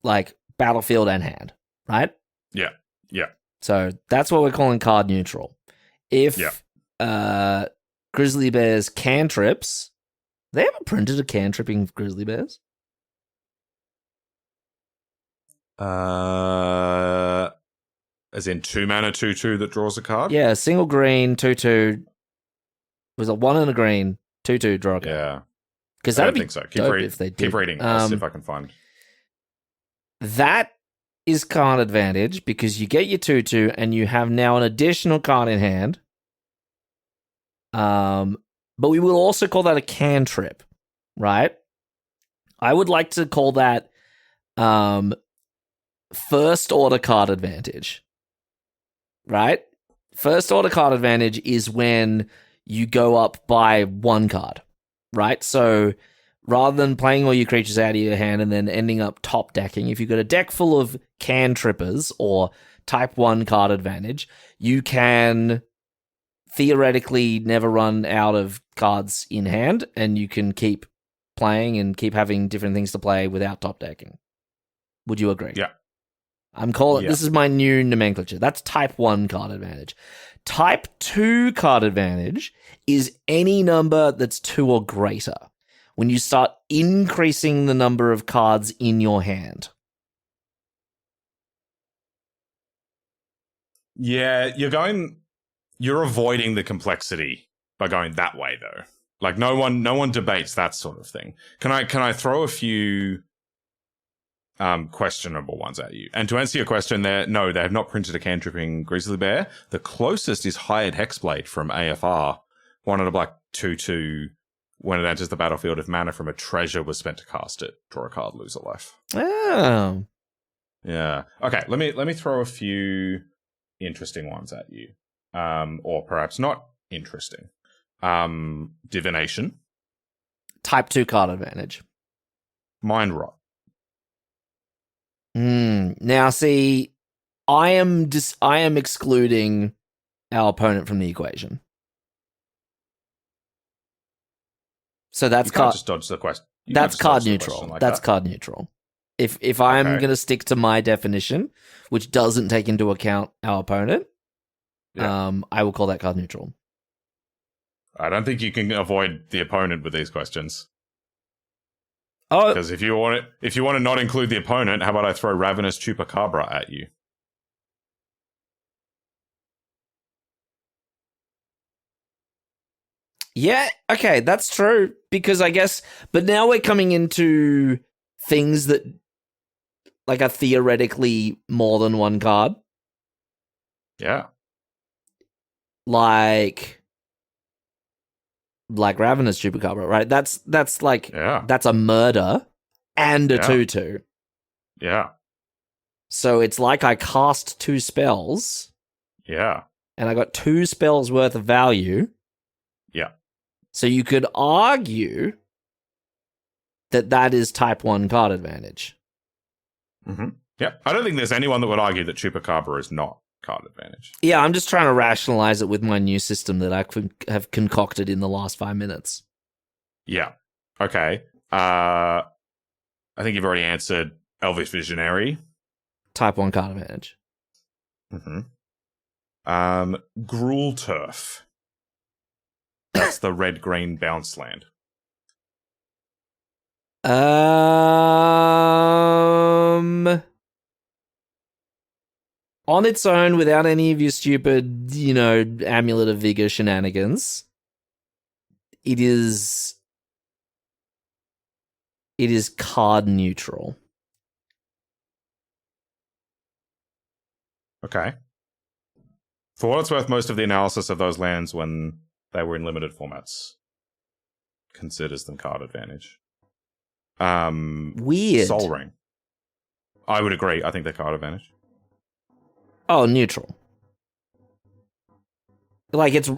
like battlefield and hand, right? Yeah. So that's what we're calling card neutral. If Grizzly Bears cantrips, they ever printed a cantripping Grizzly Bears? As in 2 mana 2/2 that draws a card? Yeah, single green, 2/2. Was a 1 and a green, 2/2 draw a card. Yeah. Because I that'd don't be think so. dope if they did. Keep reading. I'll see if I can find. That is card advantage because you get your 2/2 and you have now an additional card in hand. But we will also call that a cantrip, right? I would like to call that first order card advantage, right? First order card advantage is when you go up by 1 card, right? So rather than playing all your creatures out of your hand and then ending up top decking, if you've got a deck full of cantrippers or type 1 card advantage, you can theoretically never run out of cards in hand and you can keep playing and keep having different things to play without top decking. Would you agree? Yeah. I'm calling Yeah. this is my new nomenclature. That's type 1 card advantage. Type 2 card advantage is any number that's 2 or greater. When you start increasing the number of cards in your hand. Yeah, you're avoiding the complexity by going that way though. Like no one debates that sort of thing. Can I throw a few questionable ones at you? And to answer your question there, no, they have not printed a cantripping Grizzly Bear. The closest is Hired Hexblade from AFR. 1 and a black 2/2. When it enters the battlefield, if mana from a treasure was spent to cast it, draw a card, lose a life. Oh. Yeah. Okay, let me throw a few interesting ones at you. Or perhaps not interesting. Divination. Type 2 card advantage. Mind Rot. Now, see, I am excluding our opponent from the equation. So that's You can't just dodge the question. That's card neutral. That's card neutral. If I'm going to stick to my definition, which doesn't take into account our opponent, I will call that card neutral. I don't think you can avoid the opponent with these questions. Oh, because if you want to not include the opponent, how about I throw Ravenous Chupacabra at you? yeah, okay, that's true. Because I guess, but now we're coming into things that like are theoretically more than one card. Yeah. Like Ravenous Chupacabra, right? That's like that's a murder and a 2/2. Yeah. So it's like I cast 2 spells. Yeah. And I got 2 spells worth of value. Yeah. So you could argue that is type 1 card advantage. Mm-hmm. Yeah. I don't think there's anyone that would argue that Chupacabra is not card advantage. Yeah, I'm just trying to rationalize it with my new system that I have concocted in the last 5 minutes. Yeah. Okay. I think you've already answered Elvish Visionary. Type 1 card advantage. Mm-hmm. Gruul Turf. That's the red-green bounce land. On its own, without any of your stupid, Amulet of Vigor shenanigans, it is card neutral. Okay. For what it's worth, most of the analysis of those lands when they were in limited formats considers them card advantage. Weird. Sol Ring. I would agree. I think they're card advantage. Oh, neutral. Like it's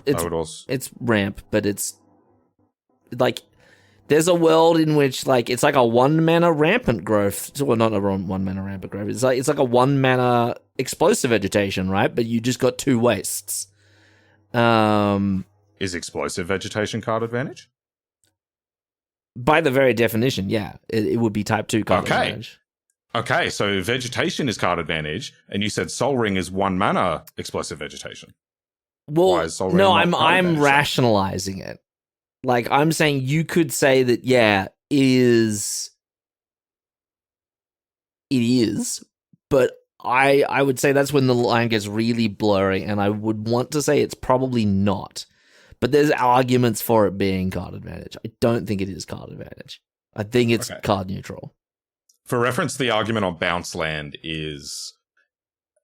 ramp, but it's like there's a world in which like it's like a 1 mana rampant growth. Well, not a 1 mana rampant growth. It's like a 1 mana explosive vegetation, right? But you just got 2 wastes. Is explosive vegetation card advantage? By the very definition, yeah, it would be type 2 card advantage. Okay, so vegetation is card advantage, and you said Sol Ring is 1 mana explosive vegetation. Well, no, I'm rationalizing it. Like, I'm saying you could say that, yeah, it is, but I would say that's when the line gets really blurry, and I would want to say it's probably not. But there's arguments for it being card advantage. I don't think it is card advantage. I think it's card neutral. For reference, the argument on bounce land is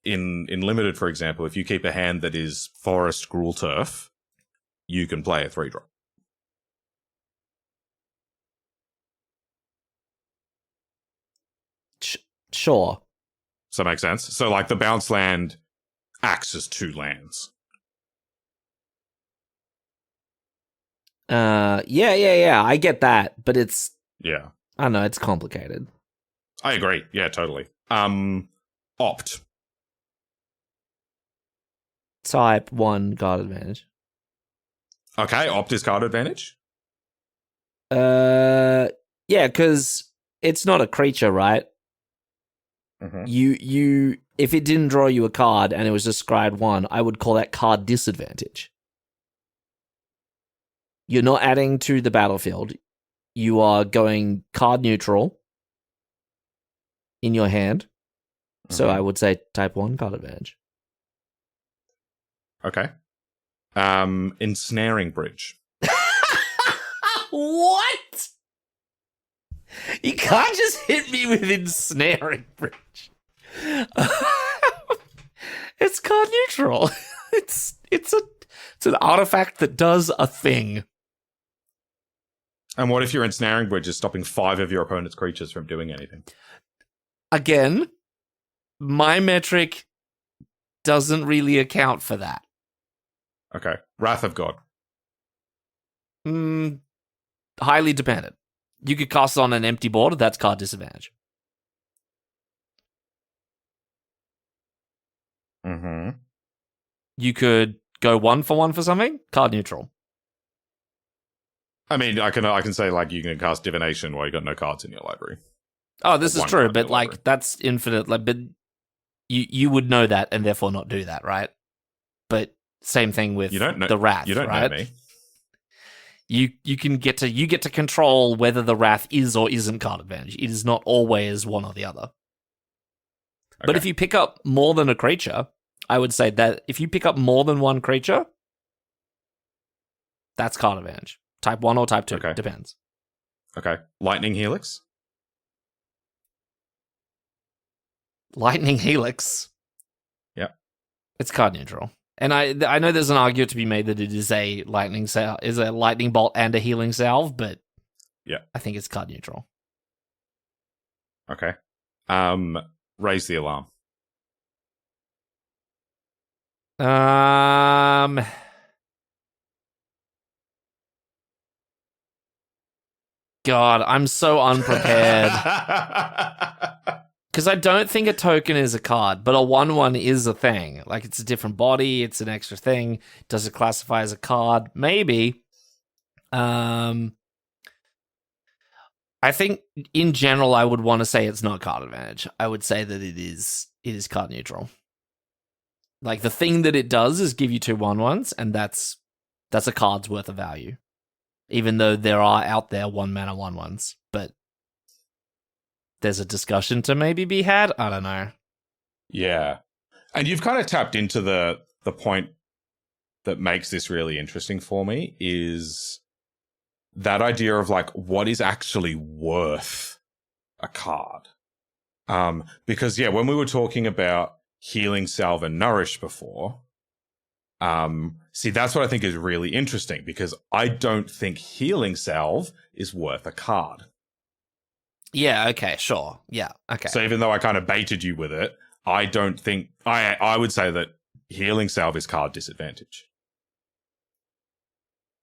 in limited, for example, if you keep a hand that is forest Gruul Turf, you can play a 3-drop. Sure. Does that make sense? So, like, the bounce land acts as 2 lands. Yeah. I get that, but it's I don't know, it's complicated. I agree. Yeah, totally. Opt. Type 1 card advantage. Okay, Opt is card advantage. Yeah, because it's not a creature, right? Mhm. You if it didn't draw you a card and it was just scryed 1, I would call that card disadvantage. You're not adding to the battlefield. You are going card neutral in your hand. So I would say type 1 card advantage. Okay. Ensnaring Bridge. What? You can't just hit me with ensnaring bridge. It's card neutral. It's an artifact that does a thing. And what if your Ensnaring Bridge is stopping 5 of your opponent's creatures from doing anything? Again, my metric doesn't really account for that. Okay. Wrath of God. Highly dependent. You could cast it on an empty board, that's card disadvantage. Mm-hmm. You could go 1 for something, card neutral. I mean, I can say, like, you can cast Divination while you got no cards in your library. Oh, this is One true, card in but your like library. that's infinite. Like, but you would know that and therefore not do that, right? But same thing with You don't know the Wrath. You don't right? know me. You get to control whether the Wrath is or isn't card advantage. It is not always one or the other. But Okay. if you pick up more than a creature, I would say that if you pick up more than one creature, that's card advantage. Type 1 or type 2, Okay. depends. Okay. Lightning Helix. Lightning Helix. Yep. It's card neutral. And I know there's an argument to be made that it is a lightning bolt and a healing salve, but Yeah. I think it's card neutral. Okay. Raise the Alarm. God, I'm so unprepared. Because I don't think a token is a card, but a 1/1 is a thing. Like, it's a different body, it's an extra thing. Does it classify as a card? Maybe. I think, in general, I would want to say it's not card advantage. I would say that it is card neutral. Like, the thing that it does is give you 2 1/1s, and that's a card's worth of value. Even though there are out there 1-mana 1/1s, but there's a discussion to maybe be had. I don't know. Yeah. And you've kind of tapped into the point that makes this really interesting for me is that idea of, like, what is actually worth a card. Because, yeah, when we were talking about Healing Salve and Nourish before, see, that's what I think is really interesting, because I don't think Healing Salve is worth a card. Yeah, okay, sure. Yeah, okay. So even though I kind of baited you with it, I don't think... I would say that Healing Salve is card disadvantage.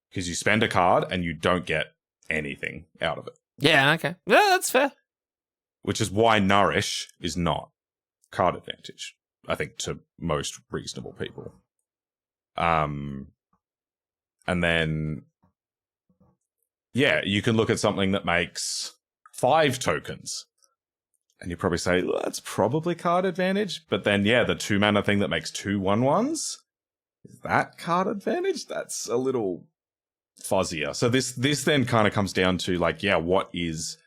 Because you spend a card and you don't get anything out of it. Yeah, okay. Yeah, that's fair. Which is why Nourish is not card advantage, I think, to most reasonable people. And then, yeah, you can look at something that makes 5 tokens. And you probably say, well, that's probably card advantage. But then, yeah, the 2-mana thing that makes 2 1/1s, is that card advantage? That's a little fuzzier. So this then kind of comes down to, like, yeah, what is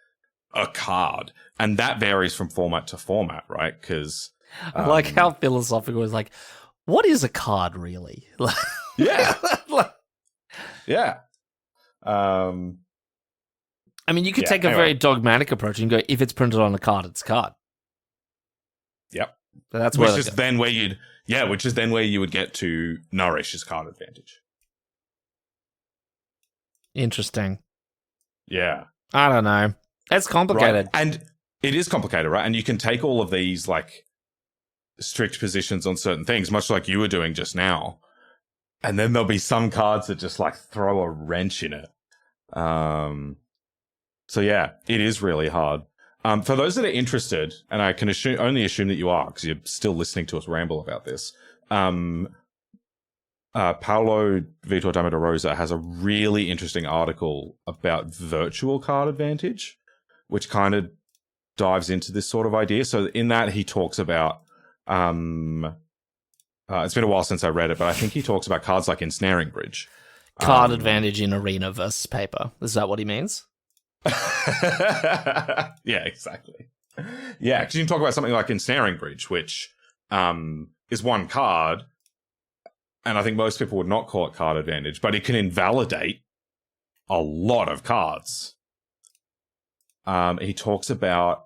a card? And that varies from format to format, right? Because I like how philosophical it is. Like, what is a card really? yeah, yeah. I mean, you could Yeah, take a anyway. very dogmatic approach and go, if it's printed on a card, it's a card. Yep. So that's Which where is then where you would get to Nourish as card advantage. interesting. Yeah. I don't know. It's complicated. Right. And it is complicated, right? And you can take all of these, like, strict positions on certain things, much like you were doing just now. And then there'll be some cards that just, like, throw a wrench in it. So yeah, it is really hard. For those that are interested, and I can only assume that you are, because you're still listening to us ramble about this, Paolo Vitor Dama de Rosa has a really interesting article about virtual card advantage, which kind of dives into this sort of idea. So in that, he talks about, it's been a while since I read it, but I think he talks about cards like Ensnaring Bridge. Card advantage in arena versus paper. Is that what he means? Yeah, exactly. Yeah, because you can talk about something like Ensnaring Bridge, which is one card, and I think most people would not call it card advantage, but it can invalidate a lot of cards. He talks about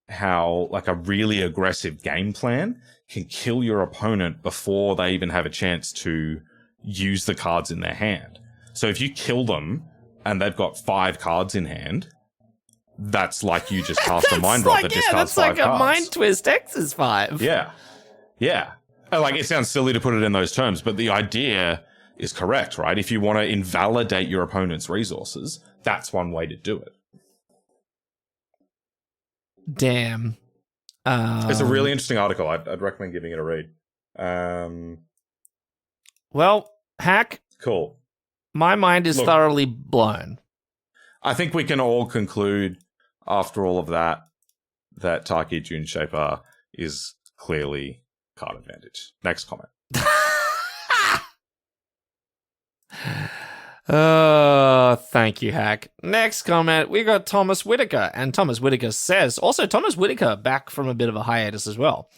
how like a really aggressive game plan can kill your opponent before they even have a chance to use the cards in their hand. So if you kill them and they've got 5 cards in hand, that's like you just cast a mind drop that discards 5 cards. That's like a Mind Twist X is 5. Yeah. Yeah. Like, it sounds silly to put it in those terms, but the idea is correct, right? If you want to invalidate your opponent's resources, that's one way to do it. Damn. It's a really interesting article. I'd recommend giving it a read. Well, Hack. Cool. My mind is thoroughly blown. I think we can all conclude after all of that Taki June Shaper is clearly card advantage. Next comment. Thank you, Hack. Next comment, we got Thomas Whitaker, and Thomas Whitaker says, also Thomas Whitaker back from a bit of a hiatus as well.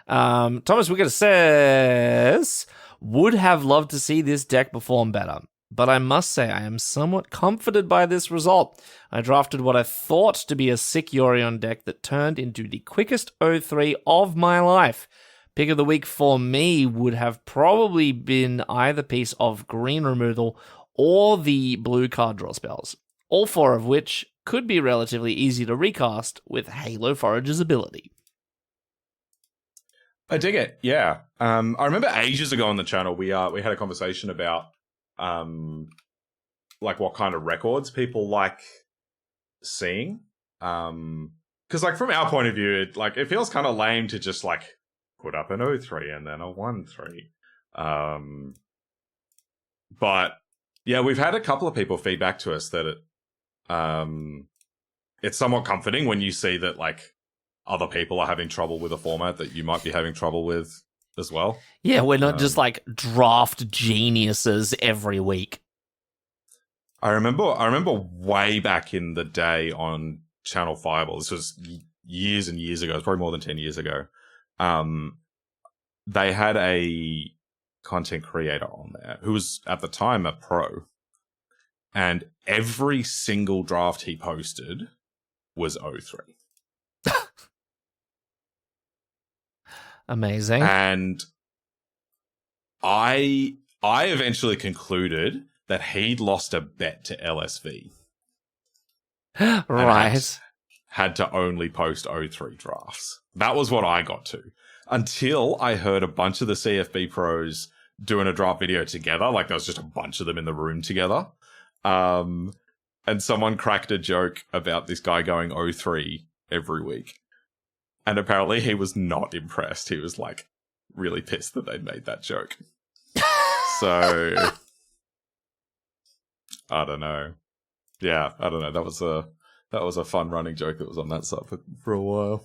Thomas Whitaker says, would have loved to see this deck perform better, but I must say I am somewhat comforted by this result. I drafted what I thought to be a sick Yorion deck that turned into the quickest 0-3 of my life. Pick of the week for me would have probably been either piece of green removal or the blue card draw spells, all 4 of which could be relatively easy to recast with Halo Forager's ability. I dig it, yeah. I remember ages ago on the channel, we had a conversation about like what kind of records people like seeing. Because like from our point of view, it feels kind of lame to just like put up an 0-3 and then a 1-3. But yeah, we've had a couple of people feedback to us that it's somewhat comforting when you see that like other people are having trouble with a format that you might be having trouble with as well. Yeah, we're not just like draft geniuses every week. I remember way back in the day on Channel Fireball. This was years and years ago. It's probably more than 10 years ago. They had a content creator on there who was at the time a pro, and every single draft he posted was 0-3. Amazing. And I eventually concluded that he'd lost a bet to LSV. Right. Had to only post 0-3 drafts. That was what I got to. Until I heard a bunch of the CFB pros doing a draft video together. Like, there was just a bunch of them in the room together. And someone cracked a joke about this guy going 0-3 every week. And apparently he was not impressed. He was, like, really pissed that they'd made that joke. So, I don't know. Yeah, I don't know. That was a fun running joke that was on that side for a while.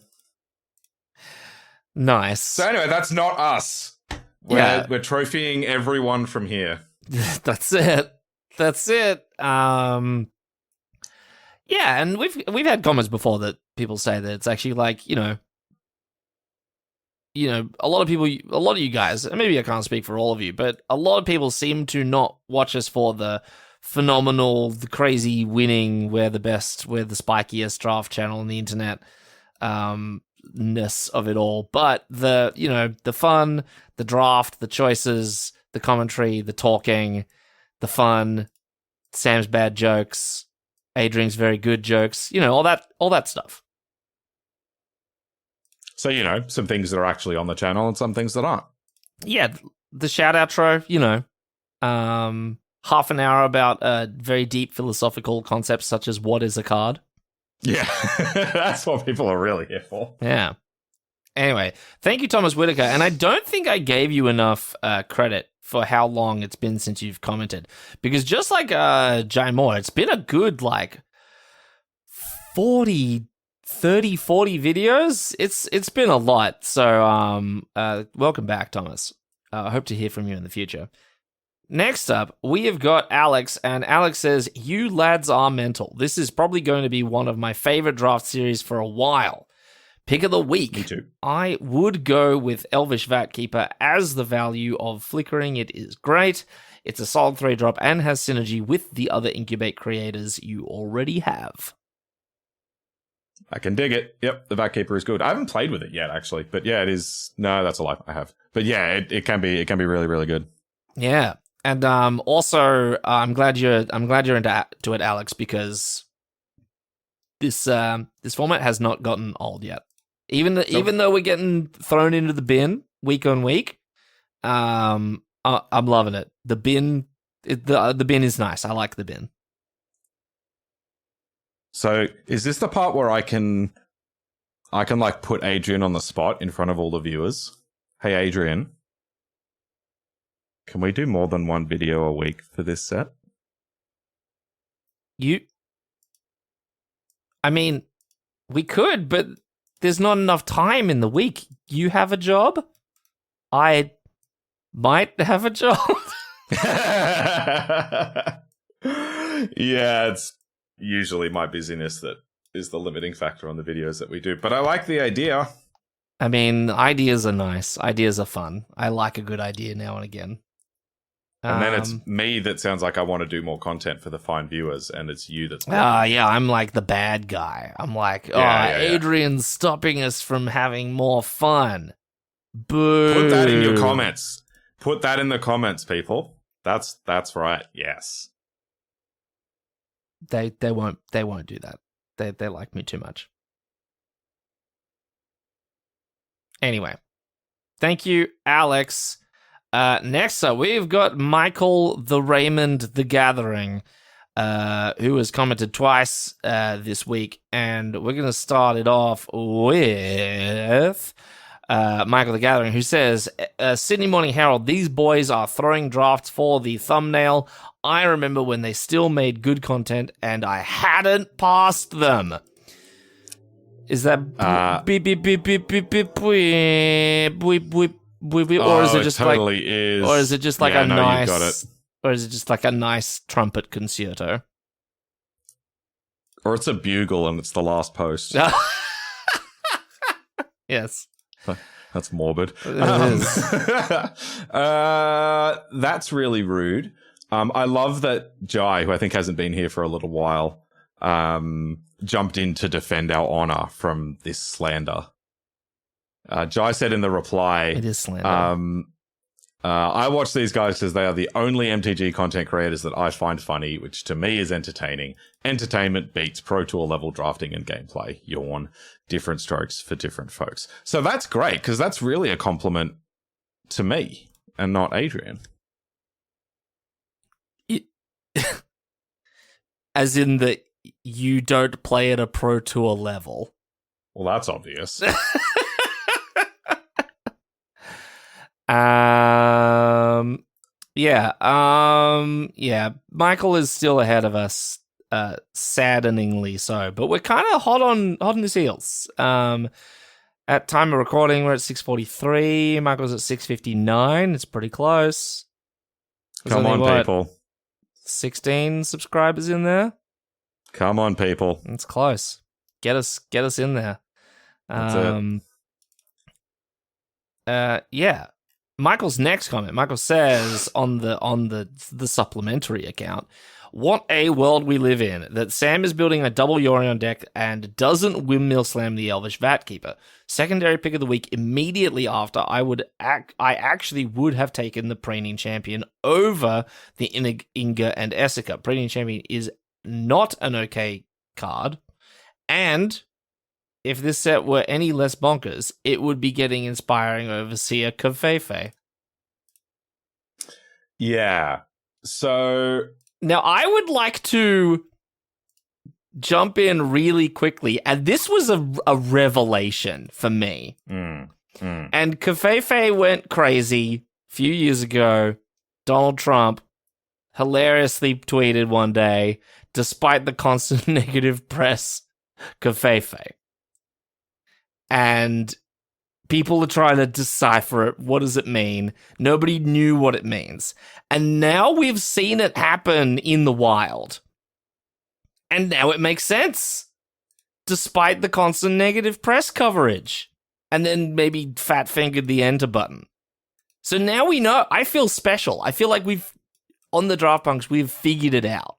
Nice. So anyway, that's not us. We're trophying everyone from here. That's it. Yeah, and we've had comments before that people say that it's actually like, you know, a lot of you guys, and maybe I can't speak for all of you, but a lot of people seem to not watch us for the phenomenal, the crazy winning, we're the best, we're the spikiest draft channel on the internet, ness of it all. But the fun, the draft, the choices, the commentary, the talking, the fun, Sam's bad jokes, Adrian's very good jokes, all that stuff. So, some things that are actually on the channel and some things that aren't. Yeah, the shout outro, half an hour about very deep philosophical concepts such as what is a card. Yeah, that's what people are really here for. Yeah. Anyway, thank you, Thomas Whitaker. And I don't think I gave you enough credit for how long it's been since you've commented. Because just like Jay Moore, it's been a good, 40 30, 40 videos. It's been a lot. So welcome back, Thomas. I hope to hear from you in the future. Next up, we have got Alex, and Alex says, "You lads are mental. This is probably going to be one of my favorite draft series for a while. Pick of the week. Me too. I would go with Elvish Vatkeeper as the value of Flickering. It is great. It's a solid 3-drop and has synergy with the other Incubate creators you already have." I can dig it. Yep, the Vatkeeper is good. I haven't played with it yet, actually, but yeah, it is. No, that's a lie. I have, but yeah, it can be really, really good. Yeah, and also I'm glad you're into it, Alex, because this format has not gotten old yet. Even though we're getting thrown into the bin week on week, I'm loving it. The bin is nice. I like the bin. So is this the part where I can like put Adrian on the spot in front of all the viewers? Hey, Adrian, can we do more than one video a week for this set? I mean, we could, but there's not enough time in the week. You have a job. I might have a job. Yeah, it's usually my busyness that is the limiting factor on the videos that we do. But I like the idea. I mean, ideas are nice. Ideas are fun. I like a good idea now and again. And then it's me that sounds like I want to do more content for the fine viewers, and it's you that's... yeah, I'm like the bad guy. I'm like, Adrian's stopping us from having more fun. Boo. Put that in your comments. Put that in the comments, people. That's right. Yes. They won't do that. They like me too much. Anyway, thank you, Alex. Next up, we've got Michael the Raymond the Gathering, who has commented twice this week, and we're going to start it off with Michael the Gathering, who says, Sydney Morning Herald, these boys are throwing drafts for the thumbnail. I remember when they still made good content, and I hadn't passed them. Is that beep beep beep beep beep beep beep beep beep? Or is it just totally like, is. or is it just like you nice, got it. or is it just like a nice trumpet concerto, or it's a bugle and it's the last post? Yes, that's morbid. It is. That's really rude. I love that Jai, who I think hasn't been here for a little while, jumped in to defend our honor from this slander. Jai said in the reply, "It is slander. I watch these guys because they are the only MTG content creators that I find funny, which to me is entertaining. Entertainment beats Pro Tour level drafting and gameplay. Yawn. Different strokes for different folks." So that's great, because that's really a compliment to me and not Adrian. As in that you don't play at a Pro Tour level. Well, that's obvious. Yeah. Michael is still ahead of us, saddeningly so, but we're kind of hot on his heels. At time of recording, we're at 6:43. Michael's at 6:59. It's pretty close. Come on, people. 16 subscribers in there. Come on, people. It's close. Get us in there. That's it. Yeah. Michael's next comment. Michael says on the supplementary account, "What a world we live in, that Sam is building a double Yorion deck and doesn't windmill slam the Elvish Vatkeeper. Secondary pick of the week immediately after, I actually would have taken the Preening Champion over the Inga and Essica. Preening Champion is not an okay card, and if this set were any less bonkers, it would be getting inspiring overseer Kafefe." Yeah. So now I would like to jump in really quickly, and this was a revelation for me. And Kafefe went crazy a few years ago. Donald Trump hilariously tweeted one day, despite the constant negative press Covfefe. And people are trying to decipher it. What does it mean? Nobody knew what it means. And now we've seen it happen in the wild. And now it makes sense. Despite the constant negative press coverage. And then maybe fat-fingered the enter button. So now we know. I feel special. I feel like on the Draft Punks, we've figured it out.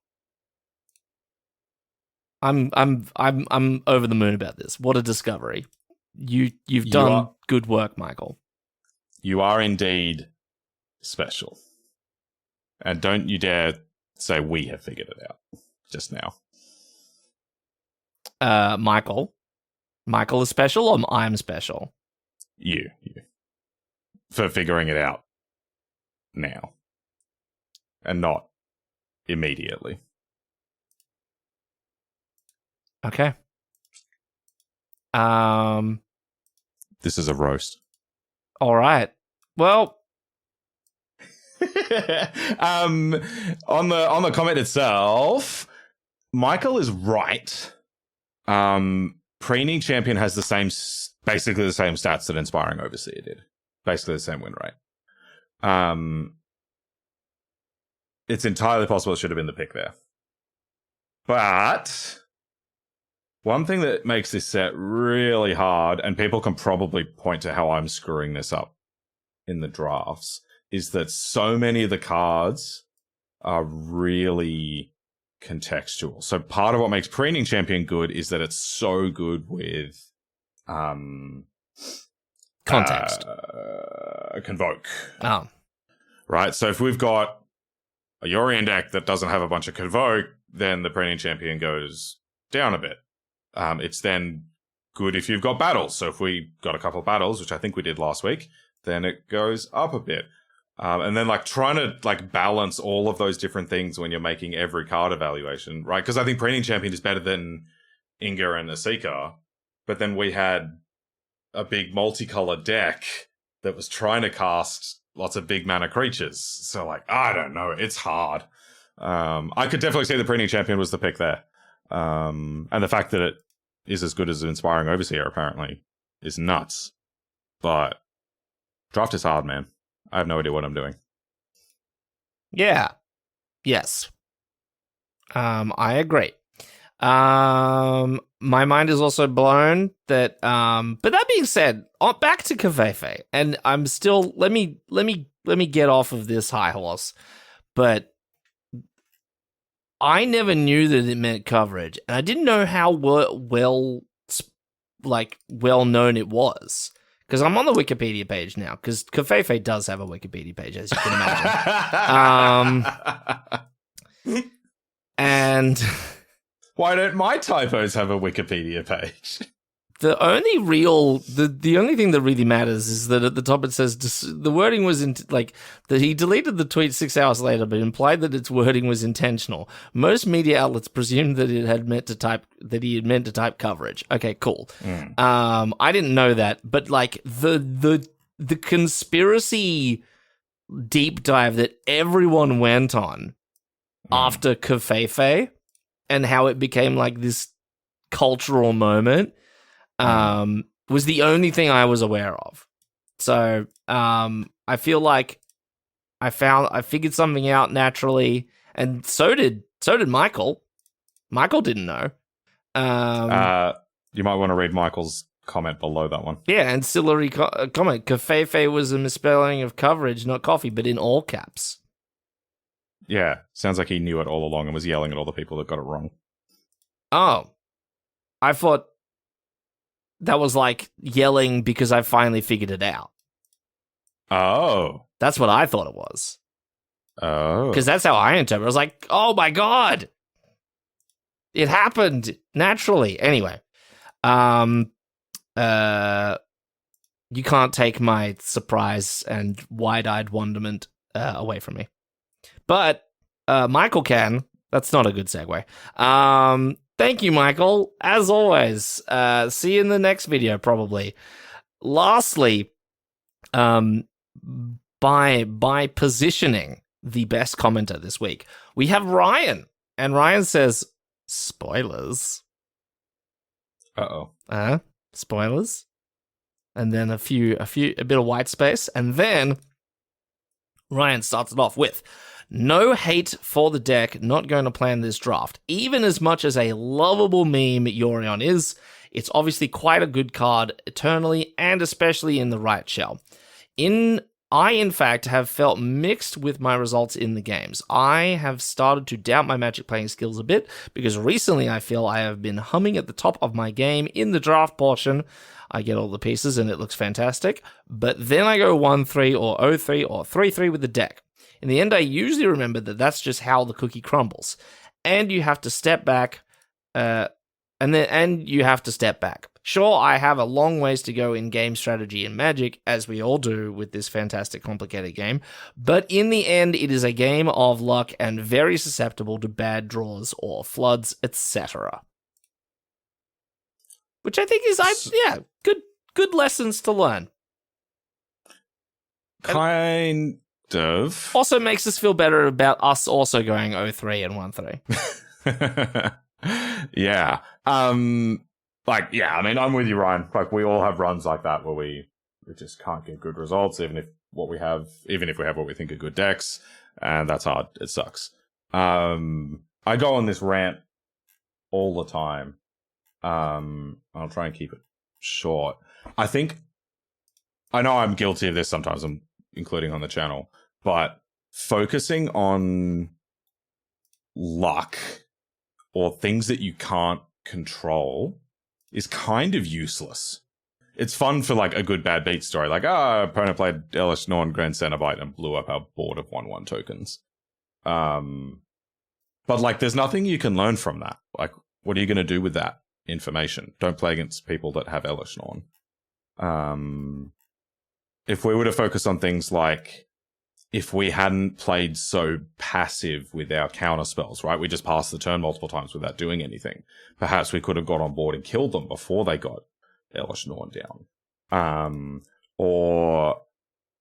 I'm over the moon about this. What a discovery. You've done good work, Michael. You are indeed special. And don't you dare say we have figured it out just now. Michael is special, or I'm special? You. For figuring it out now. And not immediately. Okay. This is a roast. All right. Well, on the comment itself, Michael is right. Preening Champion has basically the same stats that Inspiring Overseer did. Basically the same win rate. It's entirely possible it should have been the pick there. But one thing that makes this set really hard, and people can probably point to how I'm screwing this up in the drafts, is that so many of the cards are really contextual. So part of what makes Preening Champion good is that it's so good with context. Convoke. Oh. Right, so if we've got a Yorion deck that doesn't have a bunch of Convoke, then the Preening Champion goes down a bit. It's then good if you've got battles. So if we got a couple of battles, which I think we did last week, then it goes up a bit. And then trying to balance all of those different things when you're making every card evaluation, right? Because I think Preening Champion is better than Inga and Asika, but then we had a big multicolored deck that was trying to cast lots of big mana creatures. So I don't know, it's hard. I could definitely say the Preening Champion was the pick there. And the fact that it is as good as Inspiring Overseer apparently is nuts. But draft is hard, man. I have no idea what I'm doing. Yeah. Yes. I agree. My mind is also blown that but that being said, back to Covfefe, and I'm still let me get off of this high horse. But I never knew that it meant coverage, and I didn't know how well known it was. Because I'm on the Wikipedia page now, because Covfefe does have a Wikipedia page, as you can imagine. And why don't my typos have a Wikipedia page? The only thing that really matters is that at the top it says the wording was that he deleted the tweet 6 hours later, but implied that its wording was intentional. Most media outlets presumed that he had meant to type coverage. Okay, cool. I didn't know that, but the conspiracy deep dive that everyone went on after Covfefe and how it became this cultural moment. Was the only thing I was aware of. So, I feel like I figured something out naturally, and so did Michael. Michael didn't know. You might want to read Michael's comment below that one. Yeah, ancillary comment. Covfefe was a misspelling of coverage, not coffee, but in all caps. Yeah, sounds like he knew it all along and was yelling at all the people that got it wrong. Oh, I thought that was yelling because I finally figured it out. Oh. That's what I thought it was. Oh. Because that's how I interpret it. I was like, oh my God. It happened naturally. Anyway. You can't take my surprise and wide-eyed wonderment away from me. But Michael can. That's not a good segue. Thank you, Michael. As always, see you in the next video, probably. Lastly, by positioning the best commenter this week, we have Ryan. And Ryan says, spoilers. Uh-oh. Spoilers. And then a bit of white space, and then Ryan starts it off with no hate for the deck, not going to plan this draft. Even as much as a lovable meme Yorion is, it's obviously quite a good card eternally, and especially in the right shell. I, in fact, have felt mixed with my results in the games. I have started to doubt my Magic playing skills a bit, because recently I feel I have been humming at the top of my game in the draft portion. I get all the pieces and it looks fantastic, but then I go 1-3 or 0-3 or 3-3 with the deck. In the end, I usually remember that that's just how the cookie crumbles, and you have to step back, and you have to step back. Sure, I have a long ways to go in game strategy in Magic, as we all do with this fantastic, complicated game, but in the end, it is a game of luck and very susceptible to bad draws or floods, etc. Which I think is, good lessons to learn. Kind of. Also makes us feel better about us also going 0-3 and 1-3. Yeah. I mean, I'm with you, Ryan. Like, we all have runs like that where we just can't get good results, even if we have what we think are good decks, and that's hard. It sucks. I go on this rant all the time. I'll try and keep it short. I know I'm guilty of this sometimes, including on the channel, but focusing on luck or things that you can't control is kind of useless. It's fun for like a good bad beat story, like, opponent played Elish Norn Grand Cenobite and blew up our board of 1/1 tokens. But like, there's nothing you can learn from that. Like, what are you going to do with that information? Don't play against people that have Elish Norn. If we were to focus on things like, if we hadn't played so passive with our counter spells, right? We just passed the turn multiple times without doing anything. Perhaps we could have got on board and killed them before they got Elish Norn down. Or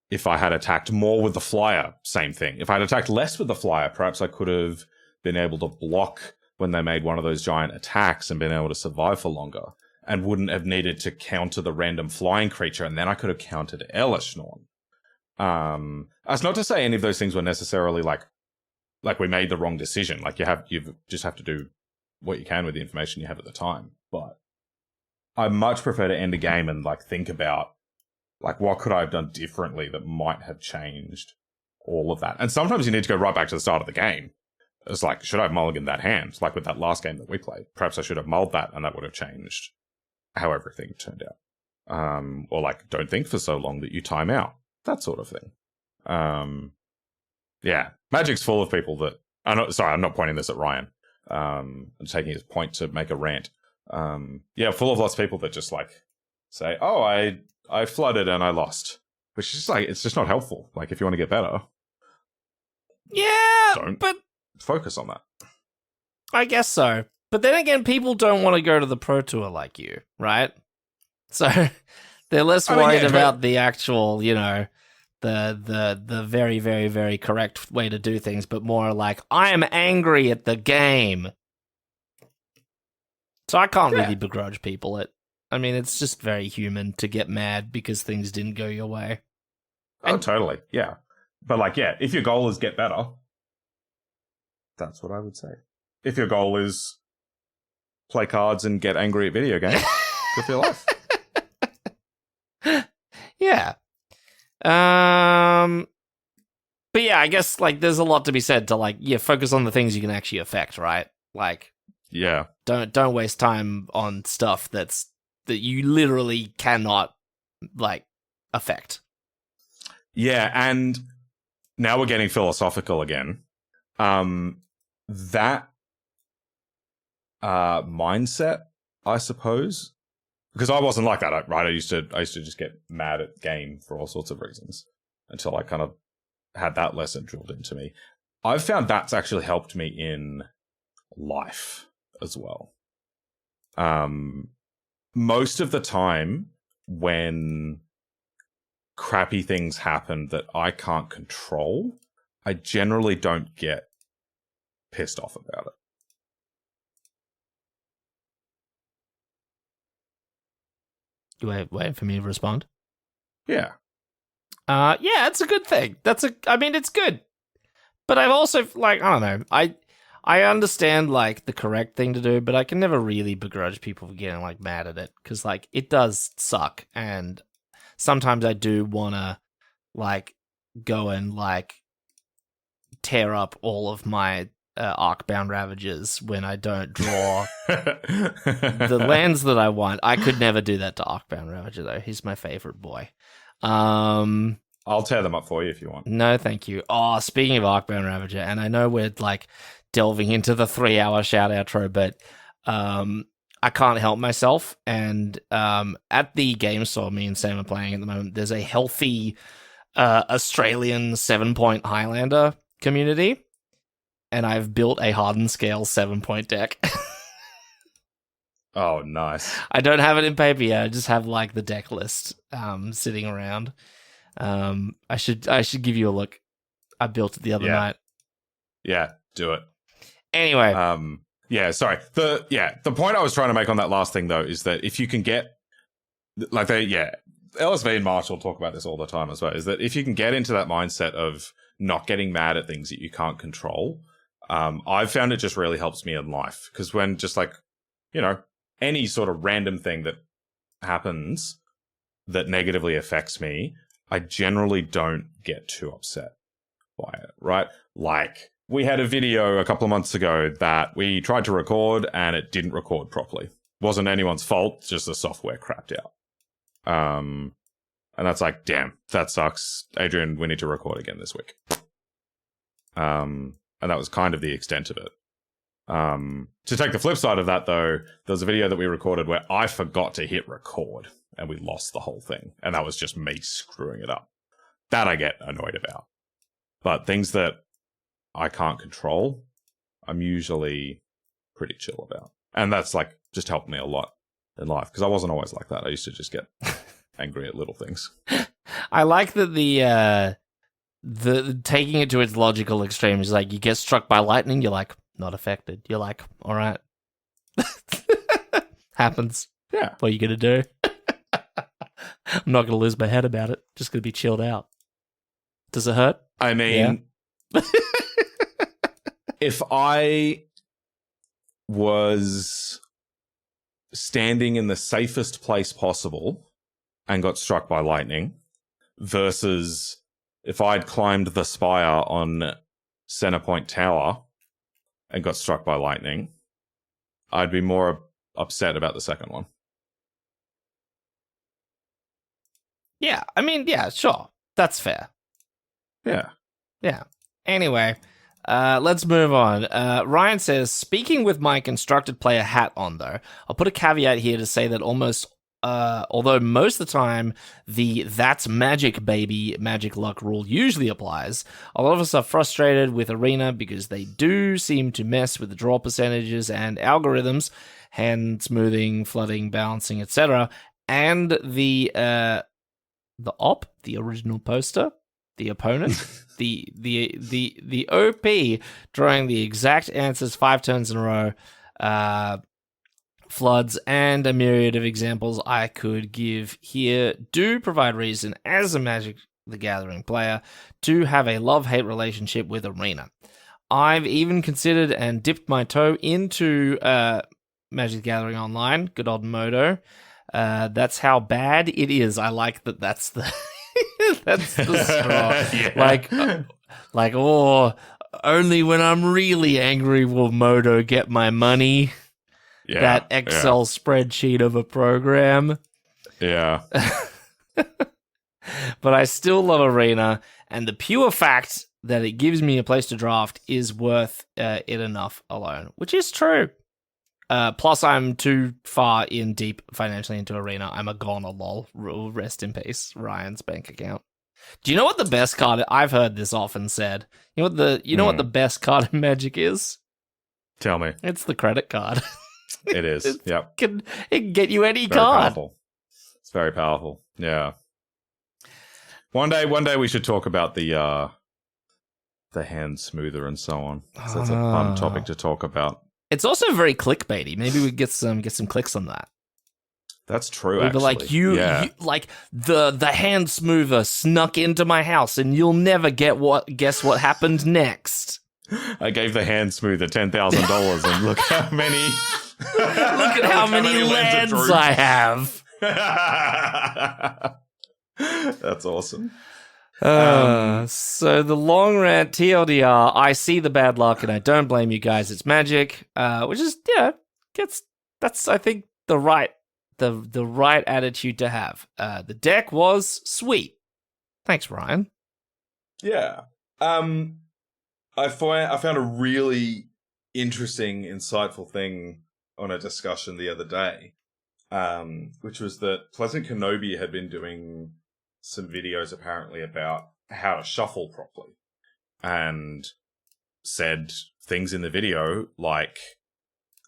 if I had attacked more with the flyer, same thing. If I had attacked less with the flyer, perhaps I could have been able to block when they made one of those giant attacks and been able to survive for longer, and wouldn't have needed to counter the random flying creature, and then I could have countered Elish Norn. That's not to say any of those things were necessarily like we made the wrong decision. Like, you just have to do what you can with the information you have at the time. But I much prefer to end a game and like think about like, what could I have done differently that might have changed all of that. And sometimes you need to go right back to the start of the game. It's like, should I have mulliganed that hand? Like with that last game that we played, perhaps I should have mulled that, and that would have changed how everything turned out. Or like, don't think for so long that you time out. That sort of thing. Yeah, Magic's full of people that... I'm not pointing this at Ryan. I'm taking his point to make a rant. Yeah, full of lots of people that just like say, oh, I flooded and I lost. Which is just like, it's just not helpful. Like, if you want to get better... Yeah, don't but... focus on that. I guess so. But then again, people don't want to go to the Pro Tour like you, right? So they're less worried about the actual, the very, very, very correct way to do things, but more like, I am angry at the game. So I can't really begrudge people it. I mean, it's just very human to get mad because things didn't go your way. Oh, totally. Yeah. But like, yeah, if your goal is get better, that's what I would say. If your goal is play cards and get angry at video games, good for your life. Yeah. But yeah, I guess like there's a lot to be said to like, focus on the things you can actually affect, right? Like, yeah, don't waste time on stuff that you literally cannot like affect. Yeah, and now we're getting philosophical again. That mindset, I suppose, because I wasn't like that, right? I used to just get mad at game for all sorts of reasons until I kind of had that lesson drilled into me. I've found that's actually helped me in life as well. Most of the time when crappy things happen that I can't control, I generally don't get pissed off about it. You waiting for me to respond? Yeah. Yeah, it's a good thing. I mean, it's good. But I've also, like, I don't know. I understand, like, the correct thing to do, but I can never really begrudge people for getting, like, mad at it. Because, like, it does suck. And sometimes I do want to, like, go and, like, tear up all of my Arcbound Ravagers when I don't draw the lands that I want. I could never do that to Arcbound Ravager, though. He's my favorite boy. I'll tear them up for you if you want. No, thank you. Oh, speaking of Arcbound Ravager, and I know we're, like, delving into the 3-hour shout outro, but I can't help myself. And at the game store me and Sam are playing at the moment, there's a healthy Australian 7-point Highlander community, and I've built a hardened scale 7-point deck. Oh, nice. I don't have it in paper yet. I just have, like, the deck list sitting around. I should give you a look. I built it the other night. Yeah, do it. Anyway. Yeah, sorry. The point I was trying to make on that last thing, though, is that if you can get, like, LSV and Marshall talk about this all the time as well, is that if you can get into that mindset of not getting mad at things that you can't control, I've found it just really helps me in life. Because when just, like, you know, any sort of random thing that happens that negatively affects me, I generally don't get too upset by it, right? Like, we had a video a couple of months ago that we tried to record and it didn't record properly. Wasn't anyone's fault, just the software crapped out. And that's like, damn, that sucks. Adrian, we need to record again this week. And that was kind of the extent of it. To take the flip side of that, though, there was a video that we recorded where I forgot to hit record and we lost the whole thing. And that was just me screwing it up. That I get annoyed about. But things that I can't control, I'm usually pretty chill about. And that's, like, just helped me a lot in life. Because I wasn't always like that. I used to just get angry at little things. I like that the taking it to its logical extreme is like, you get struck by lightning, you're like, not affected. You're like, all right. Happens. Yeah. What are you going to do? I'm not going to lose my head about it. Just going to be chilled out. Does it hurt? I mean, yeah. If I was standing in the safest place possible and got struck by lightning versus if I'd climbed the spire on Centerpoint Tower and got struck by lightning, I'd be more upset about the second one. Yeah, I mean, yeah, sure. That's fair. Yeah. Yeah. Anyway, let's move on. Ryan says, speaking with my constructed player hat on, though, I'll put a caveat here to say that although most of the time the "that's magic, baby" magic luck rule usually applies, a lot of us are frustrated with Arena because they do seem to mess with the draw percentages and algorithms, hand smoothing, flooding, balancing, etc., and the original poster, the opponent, the OP drawing the exact answers 5 turns in a row, floods, and a myriad of examples I could give here do provide reason as a Magic the Gathering player to have a love-hate relationship with Arena. I've even considered and dipped my toe into Magic the Gathering Online, good old Modo. That's how bad it is. I like that that's the that's the straw. Yeah. Oh, only when I'm really angry will Modo get my money. Yeah, that Excel spreadsheet of a program. Yeah. But I still love Arena, and the pure fact that it gives me a place to draft is worth it enough alone, which is true. Plus, I'm too far in deep financially into Arena. I'm a goner, lol. Rest in peace, Ryan's bank account. Do you know what the best card? I've heard this often said. You know what the best card in Magic is? Tell me. It's the credit card. It is. Yep. It can get you any very card. Powerful. It's very powerful. Yeah. One day we should talk about the hand smoother and so on. So that's a fun topic to talk about. It's also very clickbaity. Maybe we get some clicks on that. That's true, We'd be actually. like, you like the hand smoother snuck into my house, and you'll never guess what happened next. I gave the hand smoother $10,000, and look how many. Look at how many lands I have. That's awesome. So the long rant TLDR, I see the bad luck and I don't blame you guys. It's magic, which is that's I think the right attitude to have. The deck was sweet. Thanks, Ryan. Yeah. I found a really interesting, insightful thing on a discussion the other day, which was that Pleasant Kenobi had been doing some videos apparently about how to shuffle properly, and said things in the video like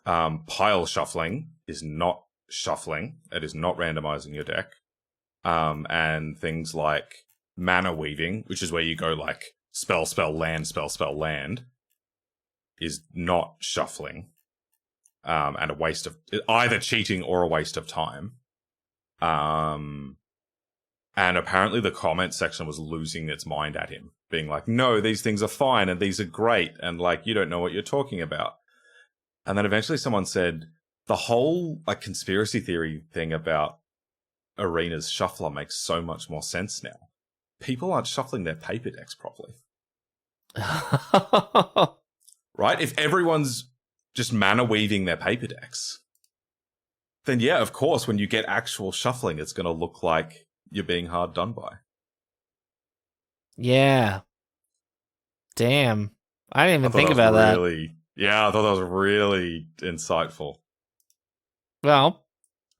pile shuffling is not shuffling, it is not randomizing your deck, and things like mana weaving, which is where you go like spell, land, spell, land, is not shuffling, and a waste of either cheating or a waste of time. And apparently the comment section was losing its mind at him, being like, no, these things are fine and these are great, and like, you don't know what you're talking about. And then eventually someone said, the whole like conspiracy theory thing about Arena's shuffler makes so much more sense now. People aren't shuffling their paper decks properly. Right? If everyone's just mana weaving their paper decks, then yeah, of course, when you get actual shuffling, it's going to look like you're being hard done by. Yeah. Damn. I didn't even think about that. Yeah, I thought that was really insightful. Well,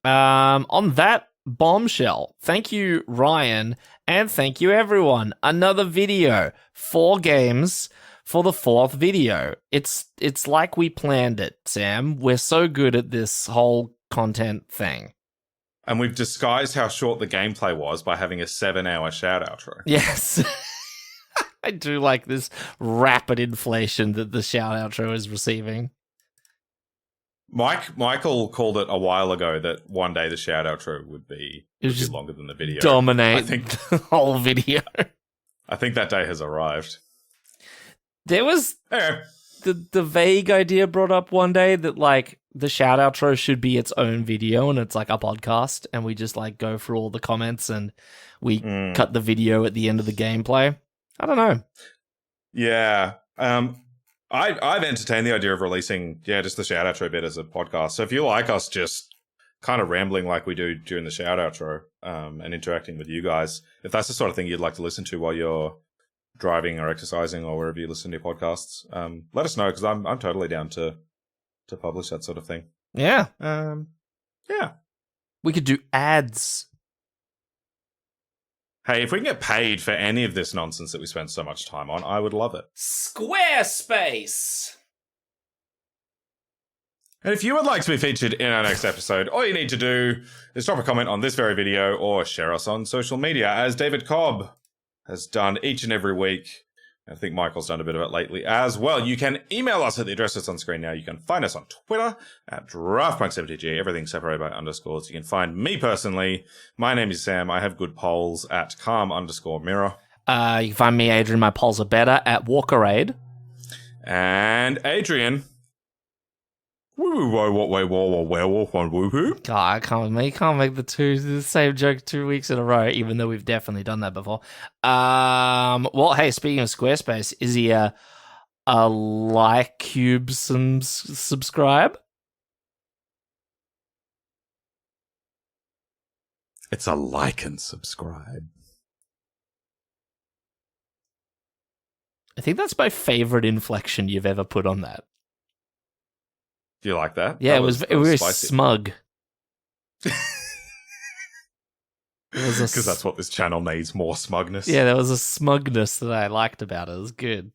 on that bombshell, thank you, Ryan, and thank you, everyone. Another video. 4 games for the 4th video. It's like we planned it, Sam. We're so good at this whole content thing. And we've disguised how short the gameplay was by having a 7-hour shout outro. Yes. I do like this rapid inflation that the shout outro is receiving. Michael called it a while ago that one day the shout outro would be longer than the video. Dominate the whole video. I think that day has arrived. There was the vague idea brought up one day that like the shout outro should be its own video and it's like a podcast and we just like go through all the comments and we cut the video at the end of the gameplay. I don't know. Yeah. I've entertained the idea of releasing, just the shout outro bit as a podcast. So if you like us just kind of rambling like we do during the shout outro, and interacting with you guys, if that's the sort of thing you'd like to listen to while you're driving or exercising or wherever you listen to your podcasts, let us know, because I'm totally down to publish that sort of thing. Yeah. Yeah. We could do ads. Hey, if we can get paid for any of this nonsense that we spend so much time on, I would love it. Squarespace! And if you would like to be featured in our next episode, all you need to do is drop a comment on this very video or share us on social media, as David Cobb has done each and every week. I think Michael's done a bit of it lately as well. You can email us at the address that's on screen now. You can find us on Twitter at DraftPunksMTG. Everything's separated by underscores. You can find me personally. My name is Sam. I have good polls at calm_mirror. You can find me, Adrian. My polls are better at Walkerade. And Adrian. Werewolf on woohoo. God, I can't make the same joke 2 weeks in a row, even though we've definitely done that before. Well, hey, speaking of Squarespace, is he a like, cube, some subscribe? It's a like and subscribe. I think that's my favorite inflection you've ever put on that. Do you like that? Yeah, that it was very spicy. smug. Because that's what this channel needs, more smugness. Yeah, there was a smugness that I liked about it. It was good.